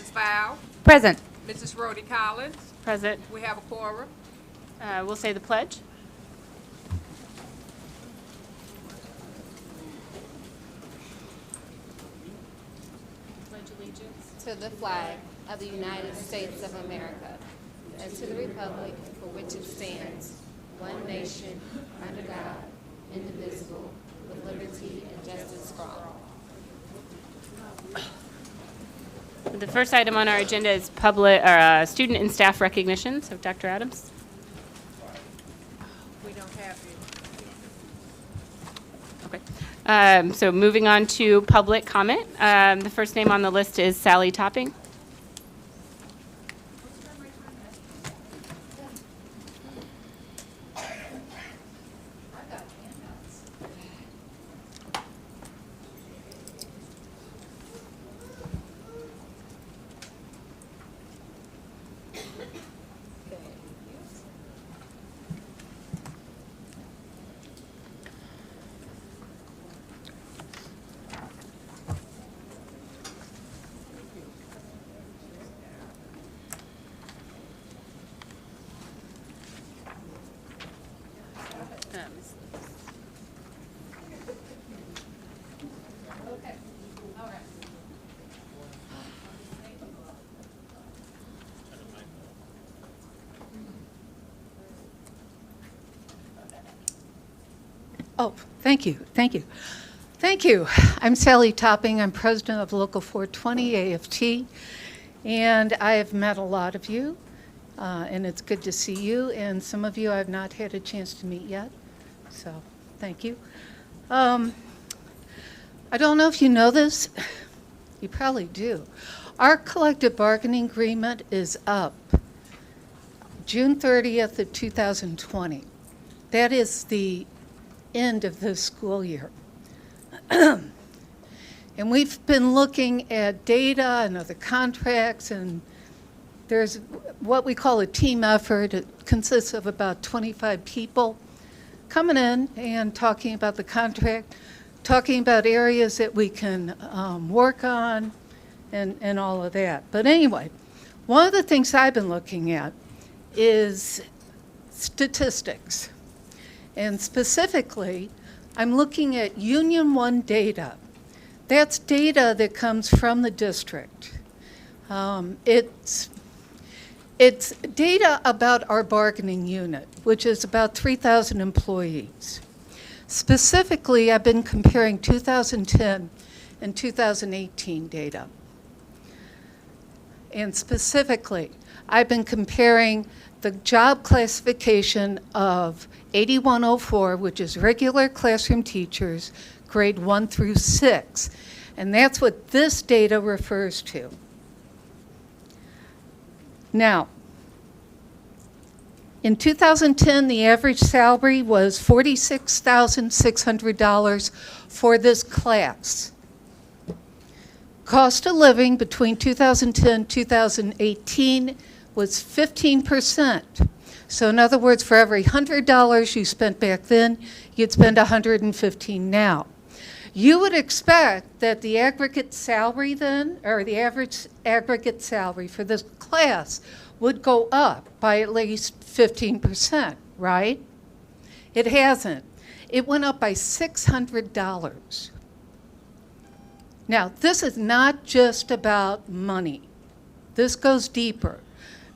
Mrs. Fowl, Present. Mrs. Rhodey Collins. Present. We have a quorum. We'll say the pledge. Pledge allegiance to the flag of the United States of America and to the republic for which it stands, one nation, under God, indivisible, with liberty and justice for all. The first item on our agenda is student and staff recognition. So, Dr. Adams. We don't have it. Okay. So moving on to public comment. The first name on the list is Sally Topping. Oh, thank you. I'm Sally Topping. I'm president of Local 420 AFT, and I have met a lot of you, and it's good to see you, and some of you I've not had a chance to meet yet, so thank you. I don't know if you know this. You probably do. Our collective bargaining agreement is up June 30th of 2020. That is the end of this school year. And we've been looking at data and other contracts, and there's what we call a team effort. It consists of about 25 people coming in and talking about the contract, talking about areas that we can work on, and all of that. But anyway, one of the things I've been looking at is statistics. And specifically, I'm looking at Union 1 data. That's data that comes from the district. It's data about our bargaining unit, which is about 3,000 employees. Specifically, I've been comparing 2010 and 2018 data. And specifically, I've been comparing the job classification of 8104, which is regular classroom teachers, grade 1 through 6. And that's what this data refers to. Now, in 2010, the average salary was $46,600 for this class. Cost of living between 2010 and 2018 was 15%. So in other words, for every $100 you spent back then, you'd spend $115 now. You would expect that the aggregate salary then, or the average aggregate salary for this class would go up by at least 15%, right? It hasn't. It went up by $600. Now, this is not just about money. This goes deeper.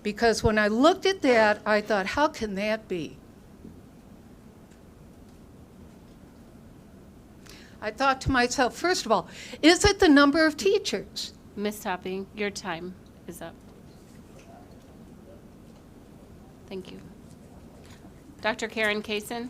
Because when I looked at that, I thought, how can that be? I thought to myself, first of all, is it the number of teachers? Ms. Topping, your time is up. Thank you. Dr. Karen Kaysen.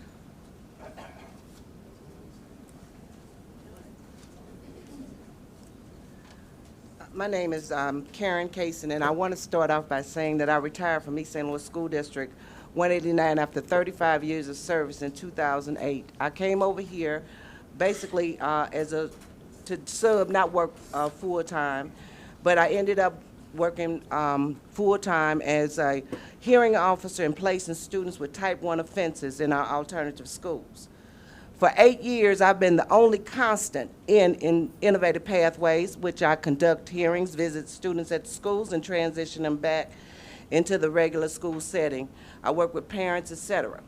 My name is Karen Kaysen, and I want to start off by saying that I retired from East St. Louis School District 189 after 35 years of service in 2008. I came over here basically to sub, not work full-time, but I ended up working full-time as a hearing officer and placing students with type 1 offenses in our alternative schools. For 8 years, I've been the only constant in Innovative Pathways, which I conduct hearings, visit students at schools, and transition them back into the regular school setting. I work with parents, etc.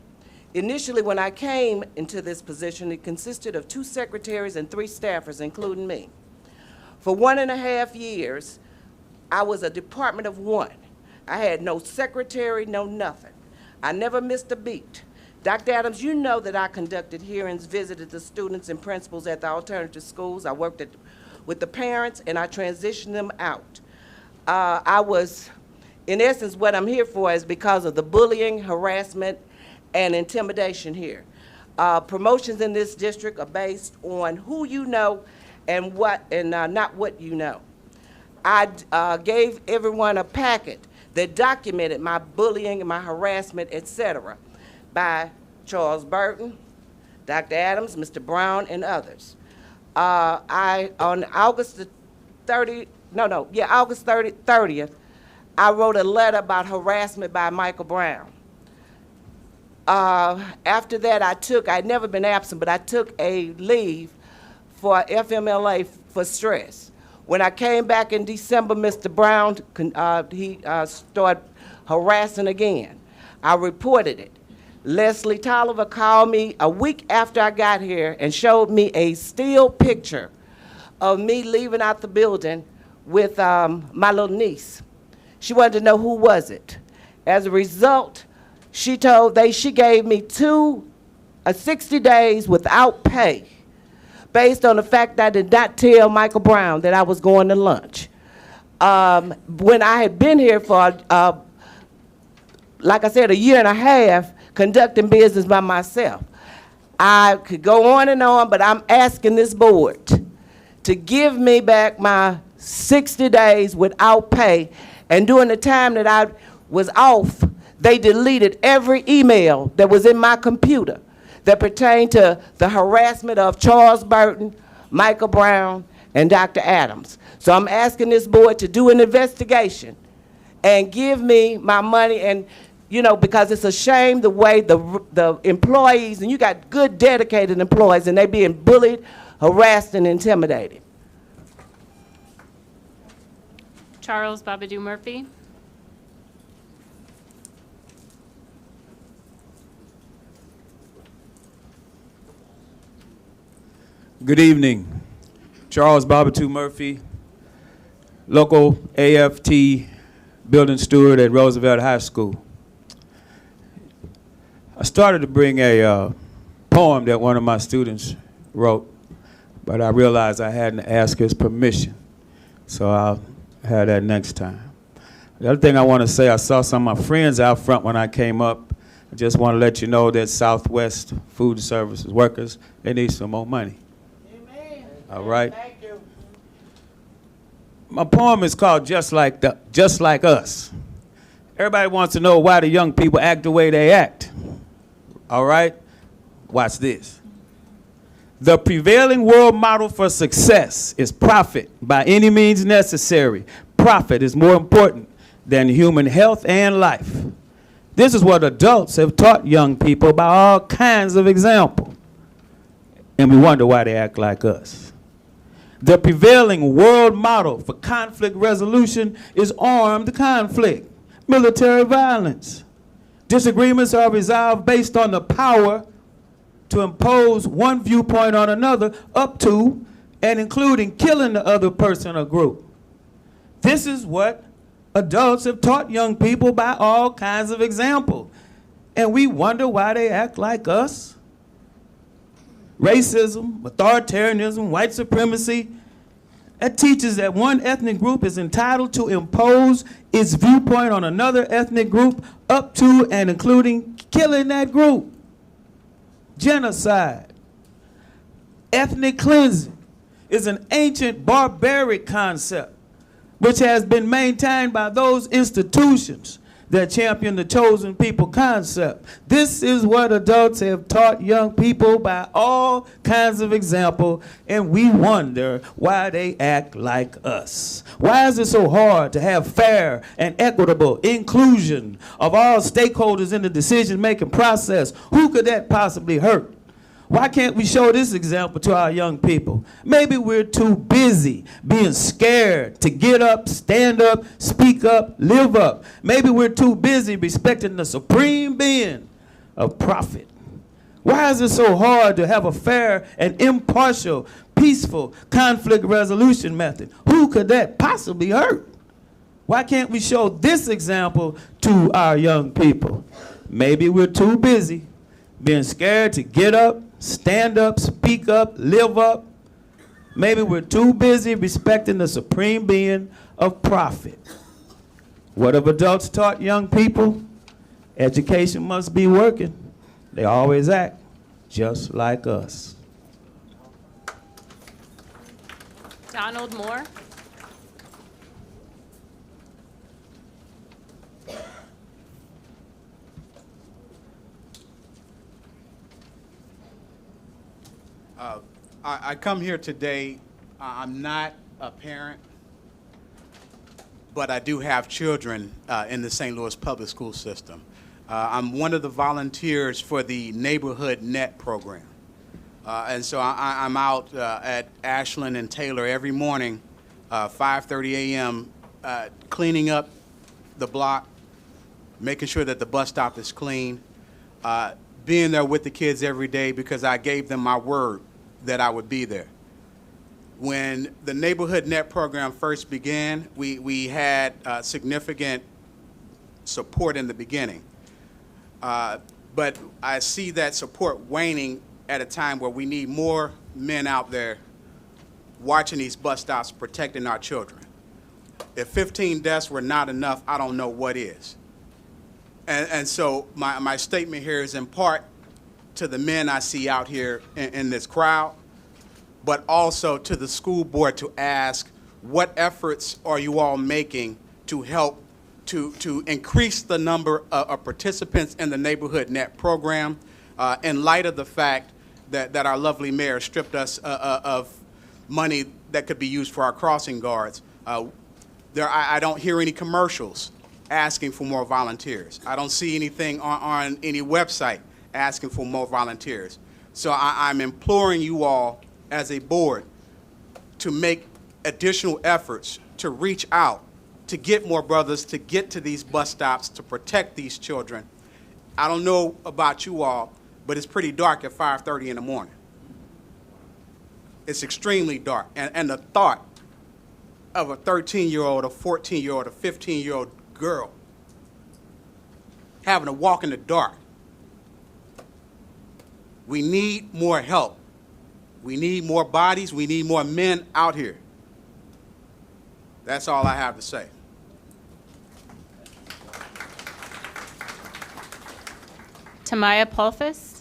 Initially, when I came into this position, it consisted of 2 secretaries and 3 staffers, including me. For 1.5 years, I was a department of 1. I had no secretary, no nothing. I never missed a beat. Dr. Adams, you know that I conducted hearings, visited the students and principals at the alternative schools. I worked with the parents, and I transitioned them out. In essence, what I'm here for is because of the bullying, harassment, and intimidation here. Promotions in this district are based on who you know and not what you know. I gave everyone a packet that documented my bullying and my harassment, etc., by Charles Burton, Dr. Adams, Mr. Brown, and others. On August 30th, I wrote a letter about harassment by Michael Brown. After that, I'd never been absent, but I took a leave for FMLA for stress. When I came back in December, Mr. Brown, he started harassing again. I reported it. Leslie Tolliver called me a week after I got here and showed me a still picture of me leaving out the building with my little niece. She wanted to know who was it. As a result, she gave me 60 days without pay, based on the fact that I did not tell Michael Brown that I was going to lunch. When I had been here for, like I said, 1.5 years, conducting business by myself. I could go on and on, but I'm asking this board to give me back my 60 days without pay. And during the time that I was off, they deleted every email that was in my computer that pertained to the harassment of Charles Burton, Michael Brown, and Dr. Adams. So I'm asking this board to do an investigation and give me my money, and because it's a shame the way the employees, and you got good, dedicated employees, and they being bullied, harassed, and intimidated. Charles Babadoo Murphy. Good evening. Charles Babadoo Murphy, local AFT building steward at Roosevelt High School. I started to bring a poem that one of my students wrote, but I realized I hadn't asked his permission, so I'll have that next time. The other thing I want to say, I saw some of my friends out front when I came up. I just want to let you know that Southwest Food Services workers, they need some more money. Amen. All right? Thank you. My poem is called Just Like Us. Everybody wants to know why the young people act the way they act. All right? Watch this. The prevailing world model for success is profit by any means necessary. Profit is more important than human health and life. This is what adults have taught young people by all kinds of examples. And we wonder why they act like us. The prevailing world model for conflict resolution is armed conflict, military violence. Disagreements are resolved based on the power to impose one viewpoint on another, up to and including killing the other person or group. This is what adults have taught young people by all kinds of examples. And we wonder why they act like us. Racism, authoritarianism, white supremacy, that teaches that one ethnic group is entitled to impose its viewpoint on another ethnic group, up to and including killing that group. Genocide. Ethnic cleansing is an ancient barbaric concept which has been maintained by those institutions that champion the chosen people concept. This is what adults have taught young people by all kinds of examples, and we wonder why they act like us. Why is it so hard to have fair and equitable inclusion of all stakeholders in the decision-making process? Who could that possibly hurt? Why can't we show this example to our young people? Maybe we're too busy being scared to get up, stand up, speak up, live up. Maybe we're too busy respecting the supreme being of prophet. Why is it so hard to have a fair and impartial, peaceful conflict resolution method? Who could that possibly hurt? Why can't we show this example to our young people? Maybe we're too busy being scared to get up, stand up, speak up, live up. Maybe we're too busy respecting the supreme being of prophet. What have adults taught young people? Education must be working. They always act just like us. Donald Moore. I come here today, I'm not a parent, but I do have children in the St. Louis public school system. I'm one of the volunteers for the Neighborhood Net program. And so I'm out at Ashland and Taylor every morning, 5:30 a.m., cleaning up the block, making sure that the bus stop is clean, being there with the kids every day because I gave them my word that I would be there. When the Neighborhood Net program first began, we had significant support in the beginning. But I see that support waning at a time where we need more men out there watching these bus stops, protecting our children. If 15 deaths were not enough, I don't know what is. And so my statement here is in part to the men I see out here in this crowd, but also to the school board to ask, what efforts are you all making to help to increase the number of participants in the Neighborhood Net program in light of the fact that our lovely mayor stripped us of money that could be used for our crossing guards. I don't hear any commercials asking for more volunteers. I don't see anything on any website asking for more volunteers. So I'm imploring you all as a board to make additional efforts to reach out, to get more brothers, to get to these bus stops, to protect these children. I don't know about you all, but it's pretty dark at 5:30 in the morning. It's extremely dark. And the thought of a 13-year-old, a 14-year-old, a 15-year-old girl having to walk in the dark. We need more help. We need more bodies. We need more men out here. That's all I have to say. Tamaya Pulfus.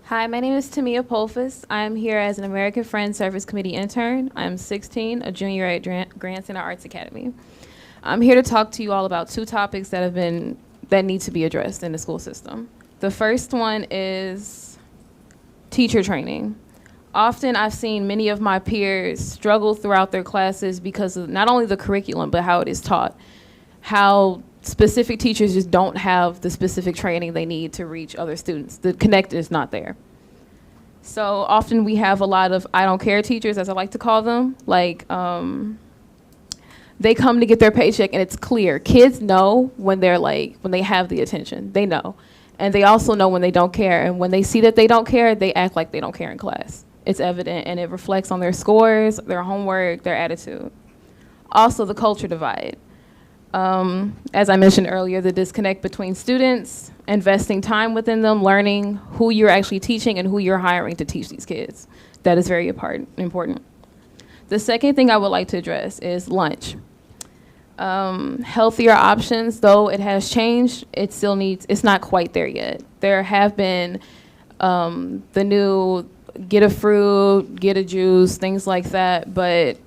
Hi, my name is Tamia Polfus. I'm here as an American Friends Service Committee intern. I'm 16, a junior at Grant Center Arts Academy. I'm here to talk to you all about two topics that need to be addressed in the school system. The first one is teacher training. Often I've seen many of my peers struggle throughout their classes because of not only the curriculum, but how it is taught. How specific teachers just don't have the specific training they need to reach other students. The connect is not there. So often we have a lot of I don't care teachers, as I like to call them. Like they come to get their paycheck and it's clear. Kids know when they have the attention. They know. And they also know when they don't care. And when they see that they don't care, they act like they don't care in class. It's evident and it reflects on their scores, their homework, their attitude. Also the culture divide. As I mentioned earlier, the disconnect between students, investing time within them, learning who you're actually teaching and who you're hiring to teach these kids. That is very important. The second thing I would like to address is lunch. Healthier options, though it has changed, it's not quite there yet. There have been the new get a fruit, get a juice, things like that, but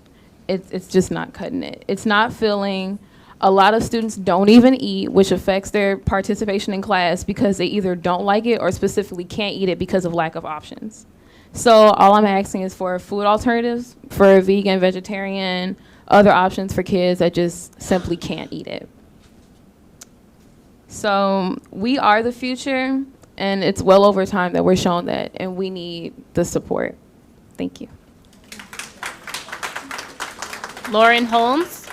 it's just not cutting it. It's not filling. A lot of students don't even eat, which affects their participation in class because they either don't like it or specifically can't eat it because of lack of options. So all I'm asking is for food alternatives for vegan, vegetarian, other options for kids that just simply can't eat it. So we are the future, and it's well over time that we're shown that, and we need the support. Thank you. Lauren Holmes.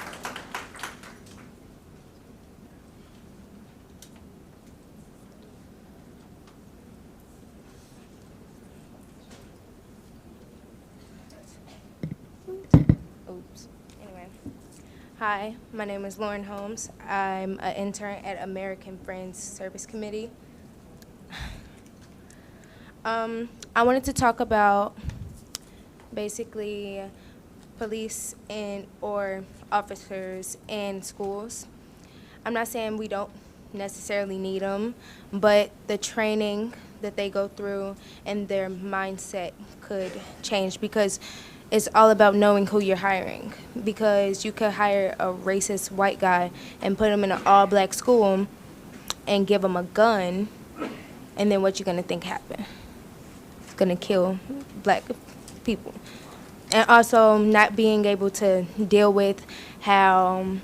Oops. Anyway. Hi, my name is Lauren Holmes. I'm an intern at American Friends Service Committee. I wanted to talk about basically police and or officers in schools. I'm not saying we don't necessarily need them, but the training that they go through and their mindset could change, because it's all about knowing who you're hiring. Because you could hire a racist white guy and put him in an all-black school and give him a gun, and then what you gonna think happened? It's gonna kill black people. And also not being able to deal with how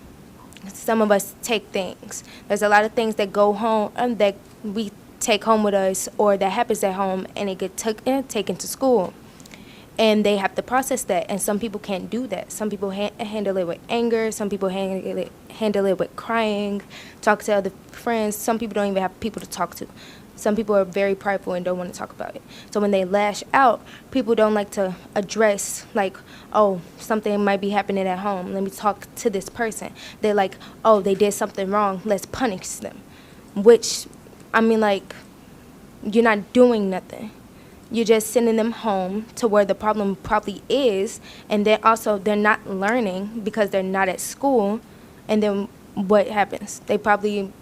some of us take things. There's a lot of things that go home, that we take home with us, or that happens at home, and it gets taken to school. And they have to process that, and some people can't do that. Some people handle it with anger. Some people handle it with crying, talk to other friends. Some people don't even have people to talk to. Some people are very prideful and don't want to talk about it. So when they lash out, people don't like to address, like, oh, something might be happening at home. Let me talk to this person. They're like, oh, they did something wrong. Let's punish them. Which, I mean, like, you're not doing nothing. You're just sending them home to where the problem probably is, and then also they're not learning because they're not at school. And then what happens? They probably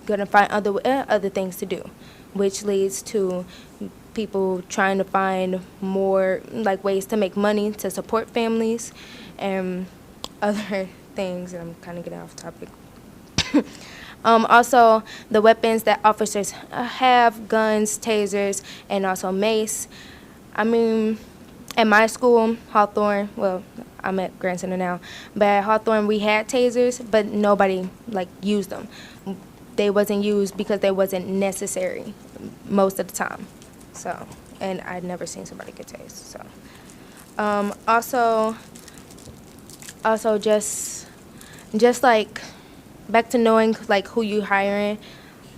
gonna find other things to do, which leads to people trying to find more like ways to make money to support families and other things. And I'm kind of getting off topic. Also, the weapons that officers have, guns, tasers, and also mace. I mean, at my school, Hawthorne, well, I'm at Grand Center now, but at Hawthorne we had tasers, but nobody like used them. They wasn't used because they wasn't necessary most of the time. So, and I'd never seen somebody get tased. So, also just like back to knowing like who you hiring,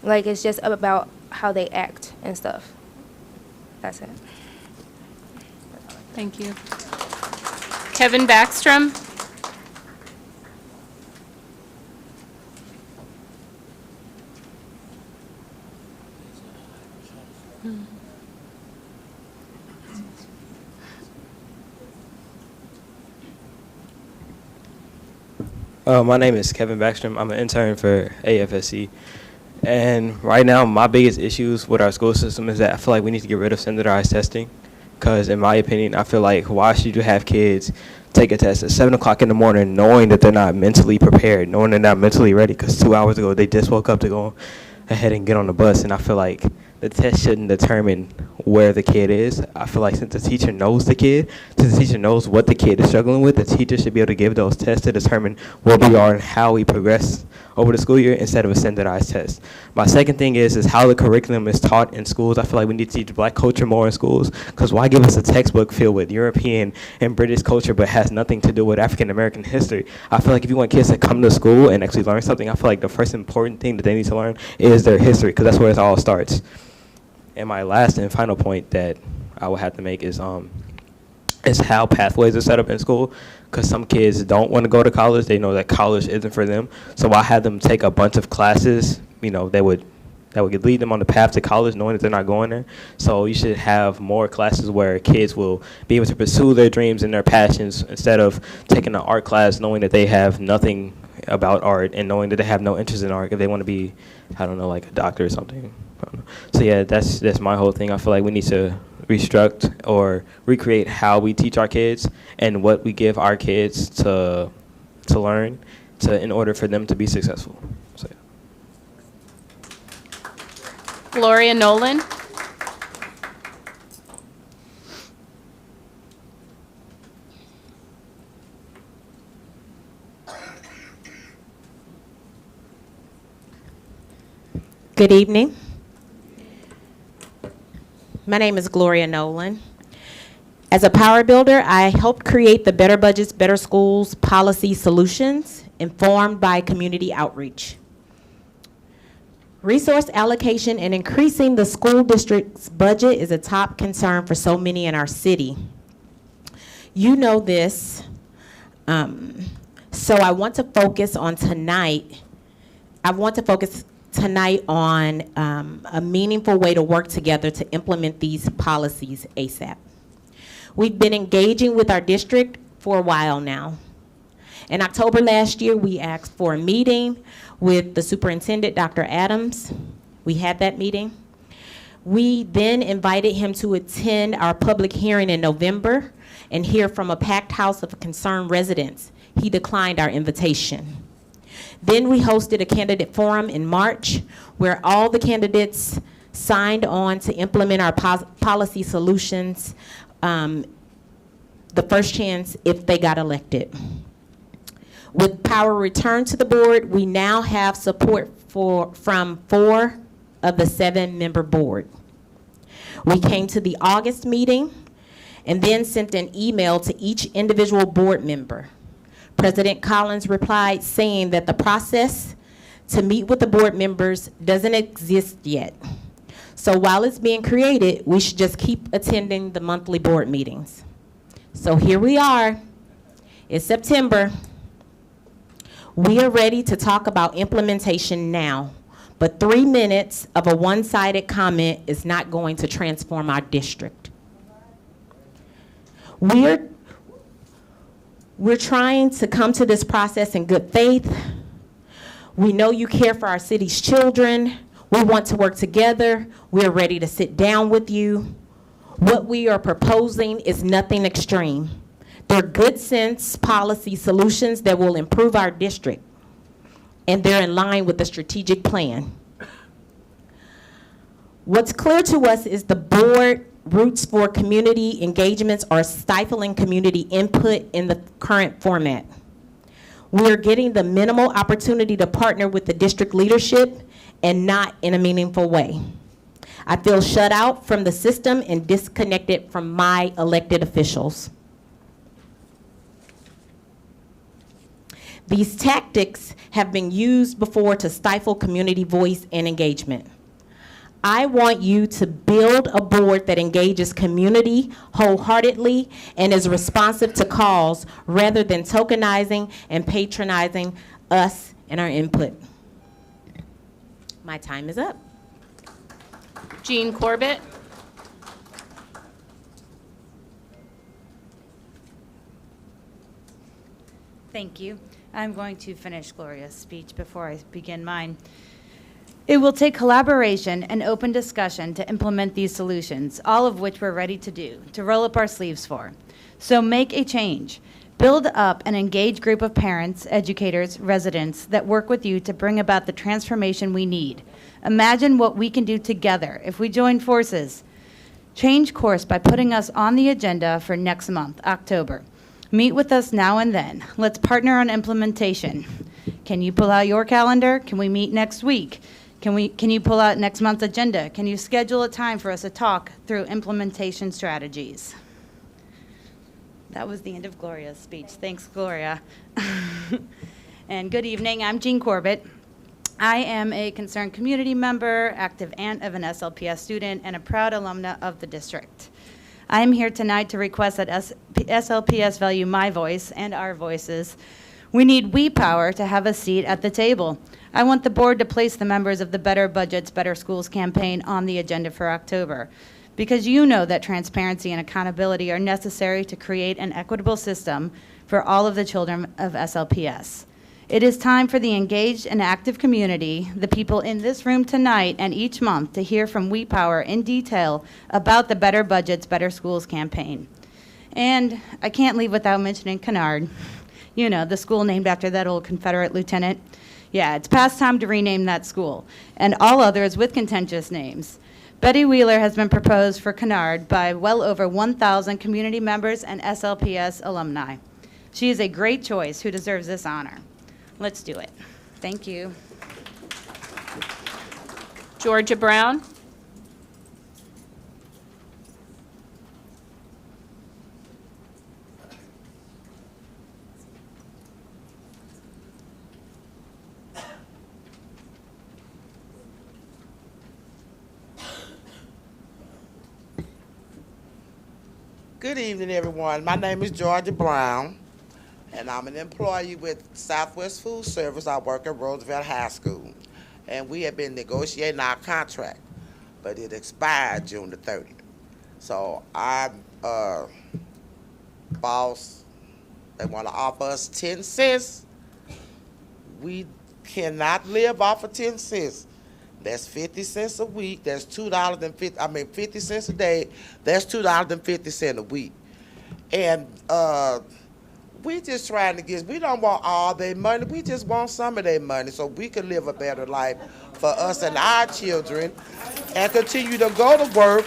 like it's just about how they act and stuff. That's it. Thank you. Kevin Backstrom. My name is Kevin Backstrom. I'm an intern for AFSC. And right now, my biggest issues with our school system is that I feel like we need to get rid of standardized testing. Because in my opinion, I feel like why should you have kids take a test at 7 o'clock in the morning knowing that they're not mentally prepared, knowing they're not mentally ready? Because 2 hours ago, they just woke up to go ahead and get on the bus. And I feel like the test shouldn't determine where the kid is. I feel like since the teacher knows the kid, since the teacher knows what the kid is struggling with, the teacher should be able to give those tests to determine where we are and how we progress over the school year instead of a standardized test. My second thing is how the curriculum is taught in schools. I feel like we need to teach black culture more in schools, because why give us a textbook filled with European and British culture but has nothing to do with African American history? I feel like if you want kids to come to school and actually learn something, I feel like the first important thing that they need to learn is their history, because that's where it all starts. And my last and final point that I would have to make is how pathways are set up in school, because some kids don't want to go to college. They know that college isn't for them. So I had them take a bunch of classes, that would lead them on the path to college, knowing that they're not going there. So you should have more classes where kids will be able to pursue their dreams and their passions instead of taking an art class knowing that they have nothing about art and knowing that they have no interest in art if they want to be, I don't know, like a doctor or something. So yeah, that's my whole thing. I feel like we need to restruct or recreate how we teach our kids and what we give our kids to learn in order for them to be successful. So yeah. Gloria Nolan. Good evening. My name is Gloria Nolan. As a power builder, I helped create the Better Budgets, Better Schools policy solutions informed by community outreach. Resource allocation and increasing the school district's budget is a top concern for so many in our city. You know this, so I want to focus on tonight. On a meaningful way to work together to implement these policies ASAP. We've been engaging with our district for a while now. In October last year, we asked for a meeting with the superintendent, Dr. Adams. We had that meeting. We then invited him to attend our public hearing in November and hear from a packed house of concerned residents. He declined our invitation. Then we hosted a candidate forum in March where all the candidates signed on to implement our policy solutions the first chance if they got elected. With power returned to the board, we now have support from 4 of the 7-member board. We came to the August meeting and then sent an email to each individual board member. President Collins replied saying that the process to meet with the board members doesn't exist yet. So while it's being created, we should just keep attending the monthly board meetings. So here we are. It's September. We are ready to talk about implementation now, but 3 minutes of a one-sided comment is not going to transform our district. We're trying to come to this process in good faith. We know you care for our city's children. We want to work together. We're ready to sit down with you. What we are proposing is nothing extreme. They're good sense policy solutions that will improve our district, and they're in line with the strategic plan. What's clear to us is the board roots for community engagements are stifling community input in the current format. We're getting the minimal opportunity to partner with the district leadership and not in a meaningful way. I feel shut out from the system and disconnected from my elected officials. These tactics have been used before to stifle community voice and engagement. I want you to build a board that engages community wholeheartedly and is responsive to calls rather than tokenizing and patronizing us and our input. My time is up. Jean Corbett. Thank you. I'm going to finish Gloria's speech before I begin mine. It will take collaboration and open discussion to implement these solutions, all of which we're ready to do, to roll up our sleeves for. So make a change. Build up an engaged group of parents, educators, residents that work with you to bring about the transformation we need. Imagine what we can do together if we join forces. Change course by putting us on the agenda for next month, October. Meet with us now and then. Let's partner on implementation. Can you pull out your calendar? Can we meet next week? Can you pull out next month's agenda? Can you schedule a time for us to talk through implementation strategies? That was the end of Gloria's speech. Thanks, Gloria. And good evening. I'm Jean Corbett. I am a concerned community member, active aunt of an SLPS student, and a proud alumna of the district. I am here tonight to request that SLPS value my voice and our voices. We need we power to have a seat at the table. I want the board to place the members of the Better Budgets, Better Schools campaign on the agenda for October, because you know that transparency and accountability are necessary to create an equitable system for all of the children of SLPS. It is time for the engaged and active community, the people in this room tonight and each month, to hear from We Power in detail about the Better Budgets, Better Schools campaign. And I can't leave without mentioning Kennard. You know, the school named after that old Confederate lieutenant. Yeah, it's past time to rename that school, and all others with contentious names. Betty Wheeler has been proposed for Kennard by well over 1,000 community members and SLPS alumni. She is a great choice who deserves this honor. Let's do it. Thank you. Georgia Brown. Good evening, everyone. My name is Georgia Brown, and I'm an employee with Southwest Food Service. I work at Roosevelt High School, and we have been negotiating our contract, but it expired June the 30th. So our boss, they want to offer us 10 cents. We cannot live off of 10 cents. That's 50 cents a week. That's $2.50. 50 cents a day. That's $2.50 a week. And we just trying to we don't want all their money. We just want some of their money so we can live a better life for us and our children and continue to go to work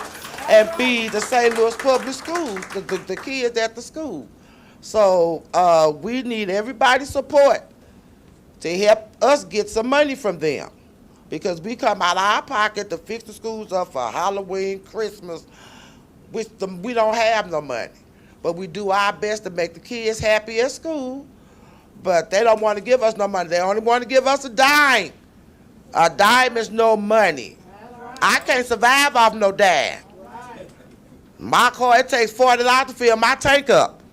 and feed the St. Louis public schools, the kids at the school. So we need everybody's support to help us get some money from them. Because we come out of our pocket to fix the schools up for Halloween, Christmas, which we don't have no money. But we do our best to make the kids happy at school, but they don't want to give us no money. They only want to give us a dime. A dime is no money. I can't survive off no dime. My car, it takes $40 to fill my tank up.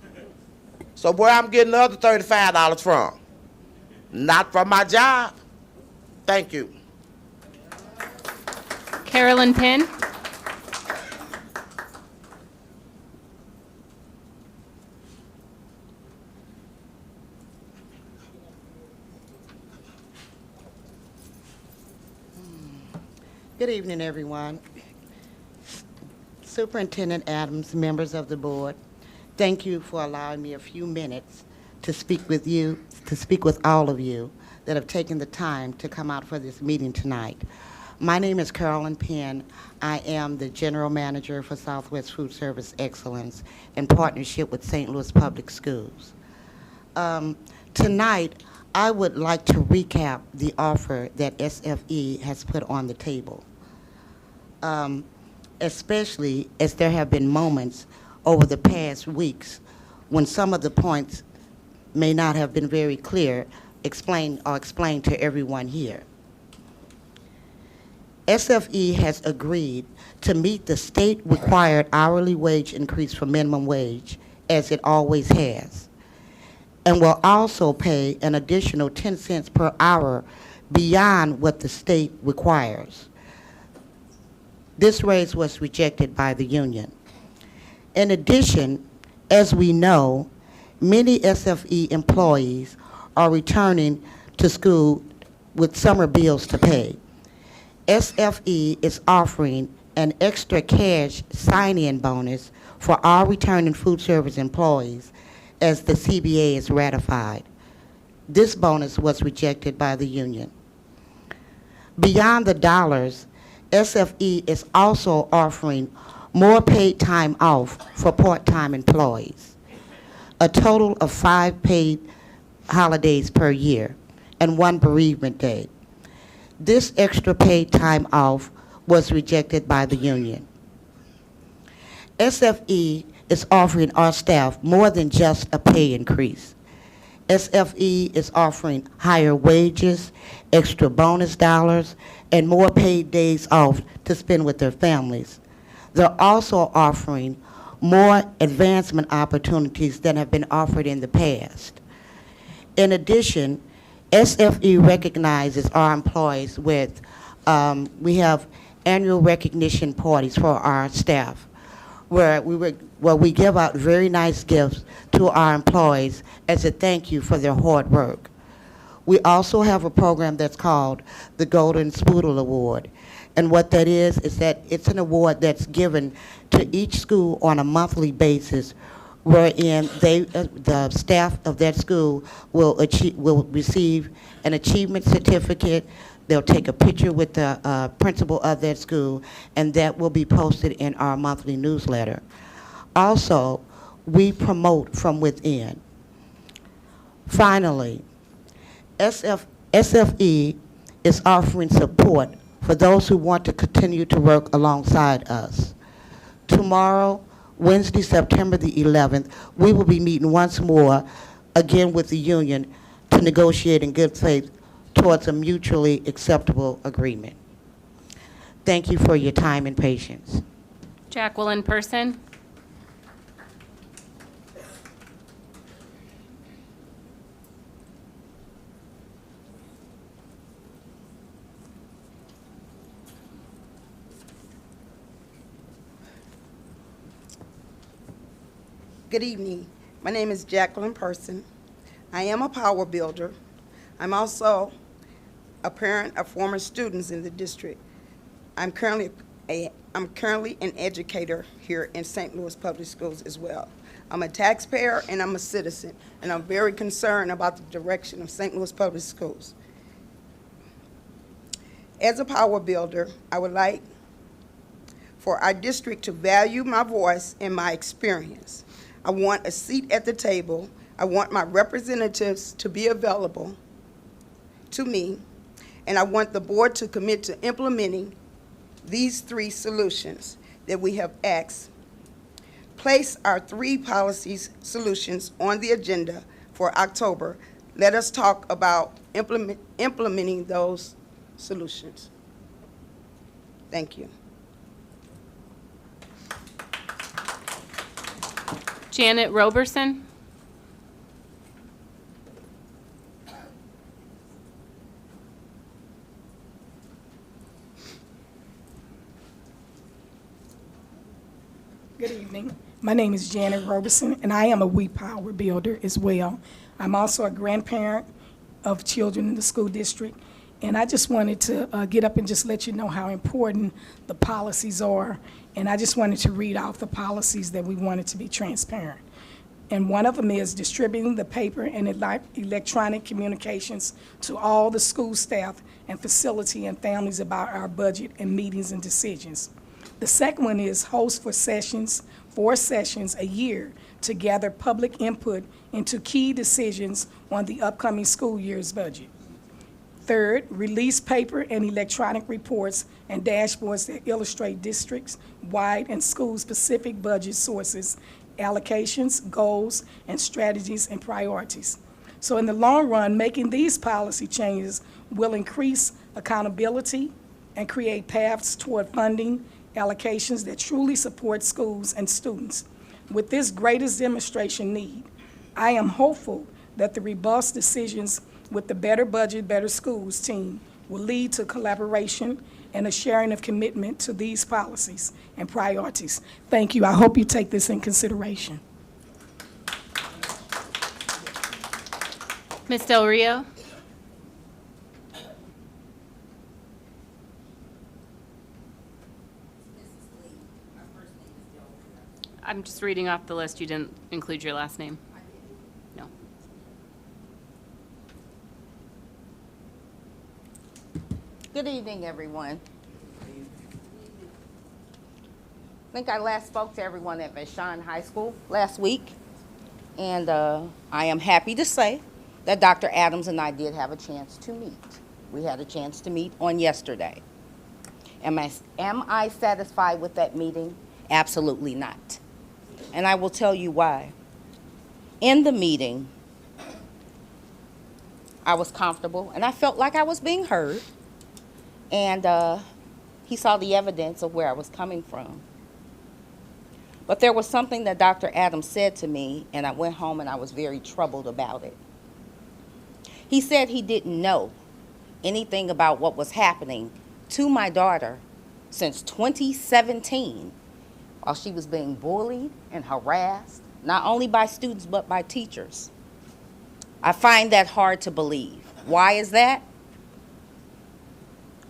So where I'm getting the other $35 from? Not from my job. Thank you. Carolyn Penn. Good evening, everyone. Superintendent Adams, members of the board, thank you for allowing me a few minutes to speak with you, to speak with all of you that have taken the time to come out for this meeting tonight. My name is Carolyn Penn. I am the General Manager for Southwest Food Service Excellence in partnership with St. Louis Public Schools. Tonight, I would like to recap the offer that SFE has put on the table, especially as there have been moments over the past weeks when some of the points may not have been very clear, explained to everyone here. SFE has agreed to meet the state-required hourly wage increase for minimum wage, as it always has, and will also pay an additional 10 cents per hour beyond what the state requires. This raise was rejected by the union. In addition, as we know, many SFE employees are returning to school with summer bills to pay. SFE is offering an extra cash sign-in bonus for all returning food service employees as the CBA is ratified. This bonus was rejected by the union. Beyond the dollars, SFE is also offering more paid time off for part-time employees, a total of 5 paid holidays per year and 1 bereavement day. This extra paid time off was rejected by the union. SFE is offering our staff more than just a pay increase. SFE is offering higher wages, extra bonus dollars, and more paid days off to spend with their families. They're also offering more advancement opportunities than have been offered in the past. In addition, SFE recognizes our employees with, we have annual recognition parties for our staff, where we give out very nice gifts to our employees as a thank you for their hard work. We also have a program that's called the Golden Spoodle Award. And what that is that it's an award that's given to each school on a monthly basis, wherein the staff of that school will receive an achievement certificate. They'll take a picture with the principal of that school, and that will be posted in our monthly newsletter. Also, we promote from within. Finally, SFE is offering support for those who want to continue to work alongside us. Tomorrow, Wednesday, September the 11th, we will be meeting once more, again with the union, to negotiate in good faith towards a mutually acceptable agreement. Thank you for your time and patience. Jacqueline Person. Good evening. My name is Jacqueline Person. I am a power builder. I'm also a parent of former students in the district. I'm currently an educator here in St. Louis Public Schools as well. I'm a taxpayer and I'm a citizen, and I'm very concerned about the direction of St. Louis Public Schools. As a power builder, I would like for our district to value my voice and my experience. I want a seat at the table. I want my representatives to be available to me, and I want the board to commit to implementing these 3 solutions that we have asked. Place our 3 policies solutions on the agenda for October. Let us talk about implementing those solutions. Thank you. Janet Roberson. Good evening. My name is Janet Roberson, and I am a We Power builder as well. I'm also a grandparent of children in the school district, and I just wanted to get up and just let you know how important the policies are, and I just wanted to read off the policies that we wanted to be transparent. And one of them is distributing the paper and electronic communications to all the school staff and facility and families about our budget and meetings and decisions. The second one is host 4 sessions a year to gather public input into key decisions on the upcoming school year's budget. Third, release paper and electronic reports and dashboards that illustrate districts-wide and school-specific budget sources, allocations, goals, and strategies and priorities. So in the long run, making these policy changes will increase accountability and create paths toward funding allocations that truly support schools and students. With this greatest demonstration need, I am hopeful that the robust decisions with the Better Budget, Better Schools team will lead to collaboration and a sharing of commitment to these policies and priorities. Thank you. I hope you take this in consideration. Ms. Del Rio. I'm just reading off the list. You didn't include your last name. No. Good evening, everyone. I think I last spoke to everyone at Vashon High School last week, and I am happy to say that Dr. Adams and I did have a chance to meet. We had a chance to meet on yesterday. Am I satisfied with that meeting? Absolutely not. And I will tell you why. In the meeting, I was comfortable, and I felt like I was being heard. And he saw the evidence of where I was coming from. But there was something that Dr. Adams said to me, and I went home and I was very troubled about it. He said he didn't know anything about what was happening to my daughter since 2017, while she was being bullied and harassed, not only by students but by teachers. I find that hard to believe. Why is that?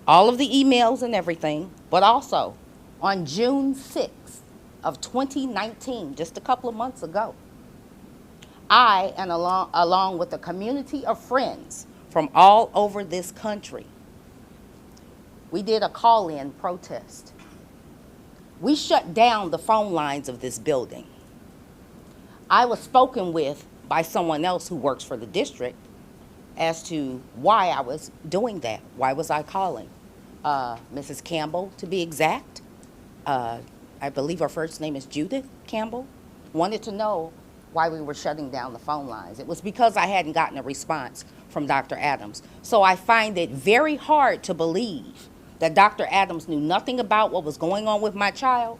All of the emails and everything, but also on June 6th of 2019, just a couple of months ago, I, and along with a community of friends from all over this country, we did a call-in protest. We shut down the phone lines of this building. I was spoken with by someone else who works for the district as to why I was doing that. Why was I calling? Mrs. Campbell to be exact. I believe her first name is Judith Campbell, wanted to know why we were shutting down the phone lines. It was because I hadn't gotten a response from Dr. Adams. So I find it very hard to believe that Dr. Adams knew nothing about what was going on with my child.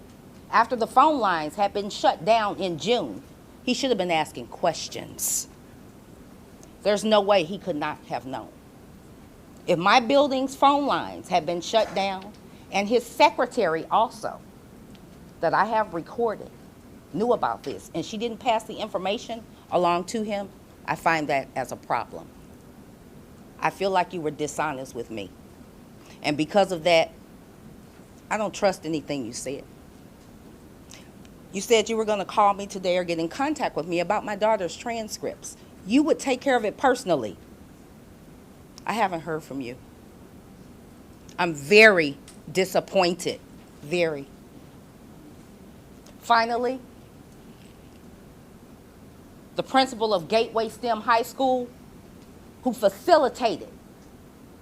After the phone lines had been shut down in June, he should have been asking questions. There's no way he could not have known. If my building's phone lines had been shut down, and his secretary also, that I have recorded, knew about this, and she didn't pass the information along to him, I find that as a problem. I feel like you were dishonest with me. And because of that, I don't trust anything you said. You said you were going to call me today or get in contact with me about my daughter's transcripts. You would take care of it personally. I haven't heard from you. I'm very disappointed, very. Finally, the principal of Gateway STEM High School, who facilitated,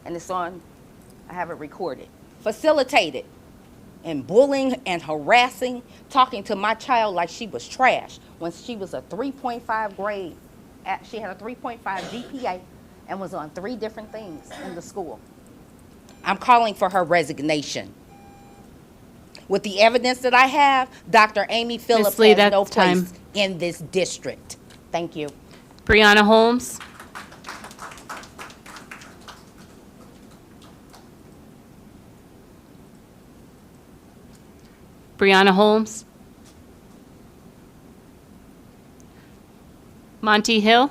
and it's on, I have it recorded, facilitated in bullying and harassing, talking to my child like she was trash when she was a 3.5 grade. She had a 3.5 GPA and was on 3 different things in the school. I'm calling for her resignation. With the evidence that I have, Dr. Amy Phillips Lee, has no that's time. place in this district. Thank you. Brianna Holmes. Brianna Holmes. Monty Hill.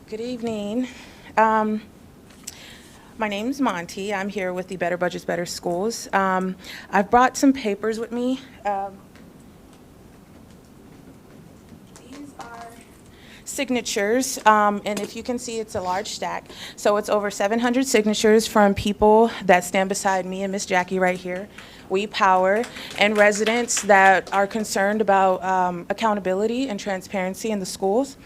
Good evening. My name's Monty. I'm here with the Better Budgets, Better Schools. I've brought some papers with me. These are signatures, and if you can see, it's a large stack. So it's over 700 signatures from people that stand beside me and Miss Jackie right here. We Power, and residents that are concerned about accountability and transparency in the schools.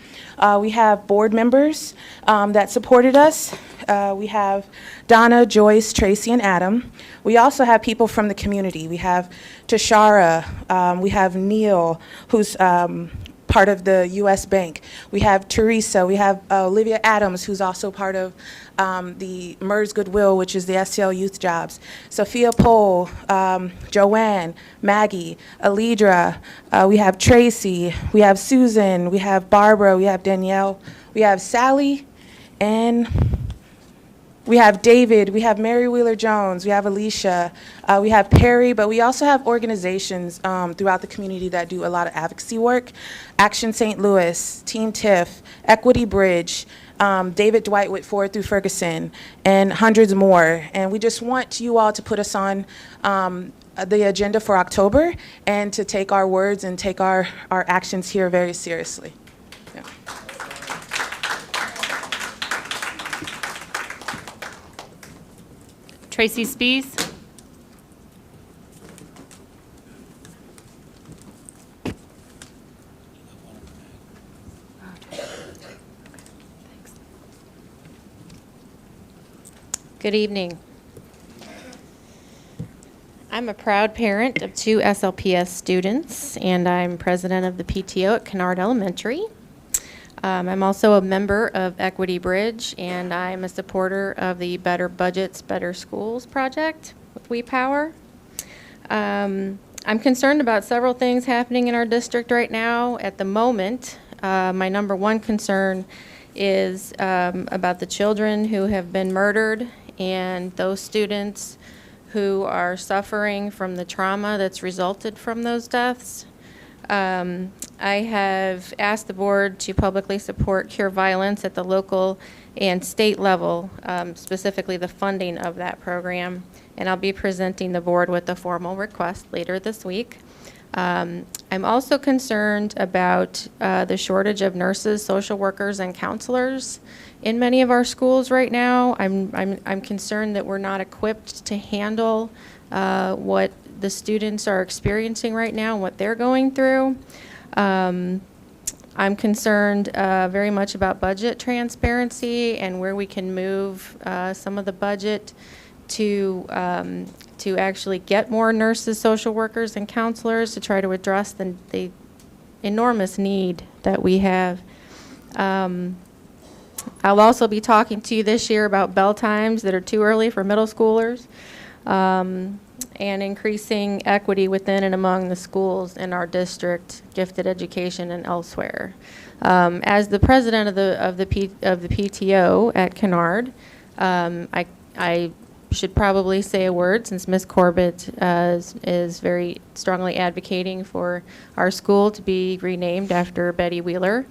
We have board members that supported us. We have Donna, Joyce, Tracy, and Adam. We also have people from the community. We have Tashara, we have Neil, who's part of the U.S. Bank. We have Teresa, we have Olivia Adams, who's also part of the MERS Goodwill, which is the STL Youth Jobs. Sophia Pohl, Joanne, Maggie, Alidra, we have Tracy, we have Susan, we have Barbara, we have Danielle, we have Sally, and we have David, we have Mary Wheeler Jones, we have Alicia, we have Perry, but we also have organizations throughout the community that do a lot of advocacy work. Action St. Louis, Team TIFF, Equity Bridge, David Dwight Whitford through Ferguson, and hundreds more. And we just want you all to put us on the agenda for October and to take our words and take our actions here very seriously. Yeah. Tracy Spees. Good evening. I'm a proud parent of 2 SLPS students, and I'm president of the PTO at Kennard Elementary. I'm also a member of Equity Bridge, and I'm a supporter of the Better Budgets, Better Schools project with We Power. I'm concerned about several things happening in our district right now. At the moment, my number one concern is about the children who have been murdered and those students who are suffering from the trauma that's resulted from those deaths. I have asked the board to publicly support Cure Violence at the local and state level, specifically the funding of that program, and I'll be presenting the board with a formal request later this week. I'm also concerned about the shortage of nurses, social workers, and counselors in many of our schools right now. I'm concerned that we're not equipped to handle what the students are experiencing right now and what they're going through. I'm concerned very much about budget transparency and where we can move some of the budget to actually get more nurses, social workers, and counselors to try to address the enormous need that we have. I'll also be talking to you this year about bell times that are too early for middle schoolers, and increasing equity within and among the schools in our district, gifted education, and elsewhere. As the president of the PTO at Kennard, I should probably say a word, since Ms. Corbett is very strongly advocating for our school to be renamed after Betty Wheeler.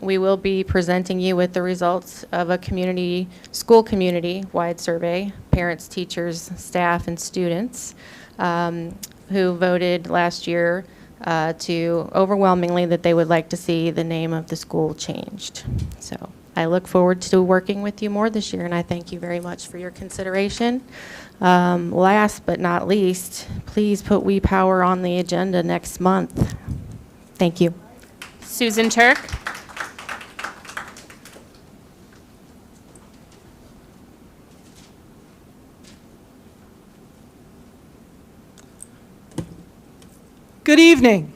We will be presenting you with the results of a school community-wide survey, parents, teachers, staff, and students, who voted last year to overwhelmingly that they would like to see the name of the school changed. So I look forward to working with you more this year, and I thank you very much for your consideration. Last but not least, please put We Power on the agenda next month. Thank you. Susan Turk. Good evening.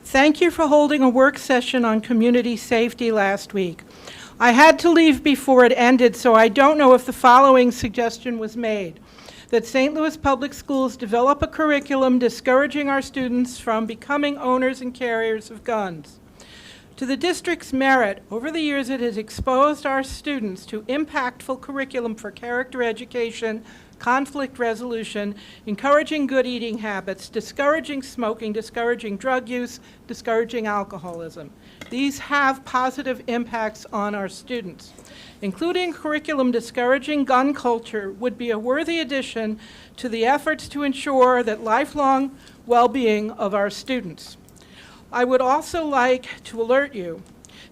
Thank you for holding a work session on community safety last week. I had to leave before it ended, so I don't know if the following suggestion was made: that St. Louis Public Schools develop a curriculum discouraging our students from becoming owners and carriers of guns. To the district's merit, over the years it has exposed our students to impactful curriculum for character education, conflict resolution, encouraging good eating habits, discouraging smoking, discouraging drug use, discouraging alcoholism. These have positive impacts on our students. Including curriculum discouraging gun culture would be a worthy addition to the efforts to ensure that lifelong well-being of our students. I would also like to alert you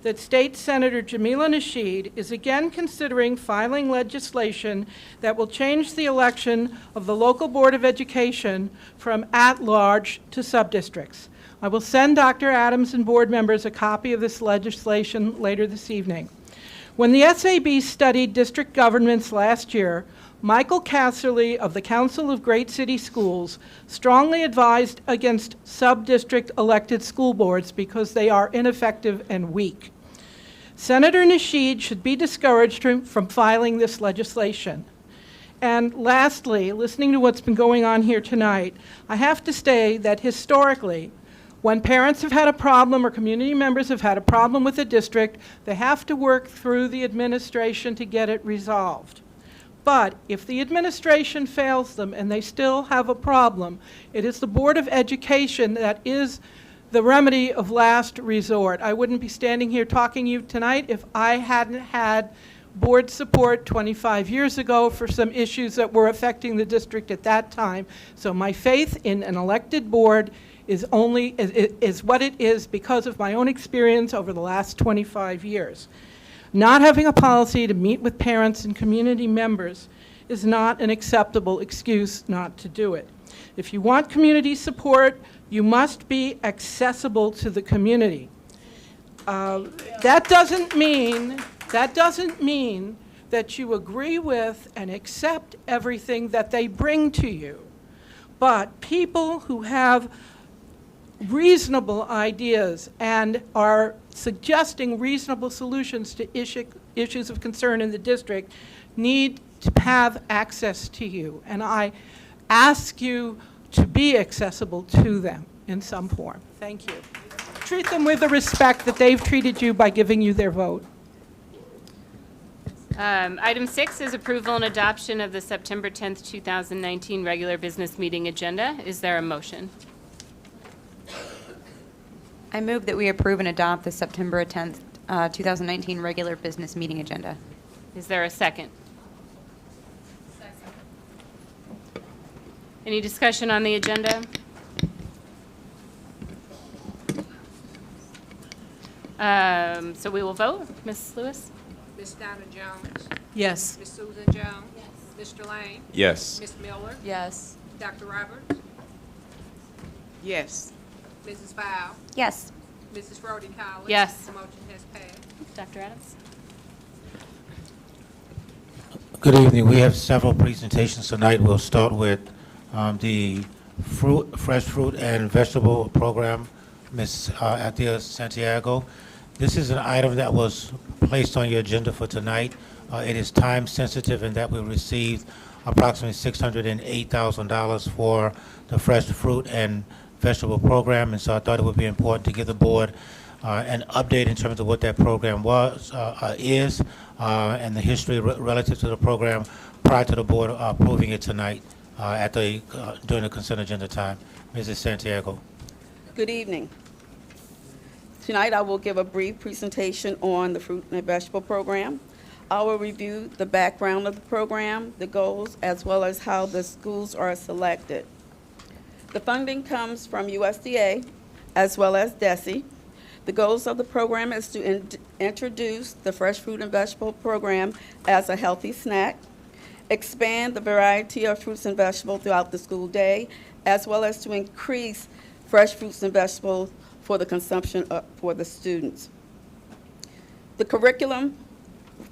that State Senator Jamila Nasheed is again considering filing legislation that will change the election of the local Board of Education from at-large to sub-districts. I will send Dr. Adams and board members a copy of this legislation later this evening. When the SAB studied district governments last year, Michael Casserly of the Council of Great City Schools strongly advised against sub-district elected school boards because they are ineffective and weak. Senator Nasheed should be discouraged from filing this legislation. And lastly, listening to what's been going on here tonight, I have to say that historically, when parents have had a problem or community members have had a problem with a district, they have to work through the administration to get it resolved. But if the administration fails them and they still have a problem, it is the Board of Education that is the remedy of last resort. I wouldn't be standing here talking to you tonight if I hadn't had board support 25 years ago for some issues that were affecting the district at that time. So my faith in an elected board is what it is because of my own experience over the last 25 years. Not having a policy to meet with parents and community members is not an acceptable excuse not to do it. If you want community support, you must be accessible to the community. That doesn't mean that you agree with and accept everything that they bring to you. But people who have reasonable ideas and are suggesting reasonable solutions to issues of concern in the district need to have access to you. And I ask you to be accessible to them in some form. Thank you. Treat them with the respect that they've treated you by giving you their vote. Item 6 is approval and adoption of the September 10th, 2019 regular business meeting agenda. Is there a motion? I move that we approve and adopt the September 10th, 2019 regular business meeting agenda. Is there a second? Any discussion on the agenda? So we will vote. Ms. Lewis? Ms. Donna Jones. Yes. Ms. Susan Jones. Mr. Lane. Yes. Ms. Miller. Yes. Dr. Roberts. Yes. Mrs. Fowl. Yes. Mrs. Rhodey Collins. Yes. The motion has passed. Dr. Adams? Good evening. We have several presentations tonight. We'll start with the fresh fruit and vegetable program, Ms. Athea Santiago. This is an item that was placed on your agenda for tonight. It is time sensitive in that we received approximately $608,000 for the fresh fruit and vegetable program, and so I thought it would be important to give the board an update in terms of what that program is, and the history relative to the program prior to the board approving it tonight during the consent agenda time. Mrs. Santiago. Good evening. Tonight I will give a brief presentation on the fruit and vegetable program. I will review the background of the program, the goals, as well as how the schools are selected. The funding comes from USDA as well as DESE. The goals of the program is to introduce the fresh fruit and vegetable program as a healthy snack, expand the variety of fruits and vegetables throughout the school day, as well as to increase fresh fruits and vegetables for the consumption for the students. The curriculum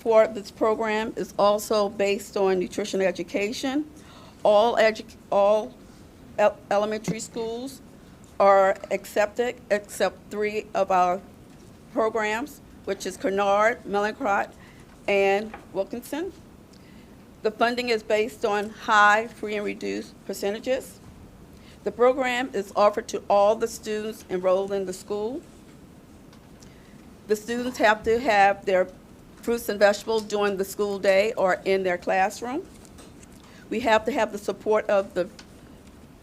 for this program is also based on nutrition education. All elementary schools are accepted except 3 of our programs, which is Kennard, Mellencrott, and Wilkinson. The funding is based on high free and reduced percentages. The program is offered to all the students enrolled in the school. The students have to have their fruits and vegetables during the school day or in their classroom. We have to have the support of the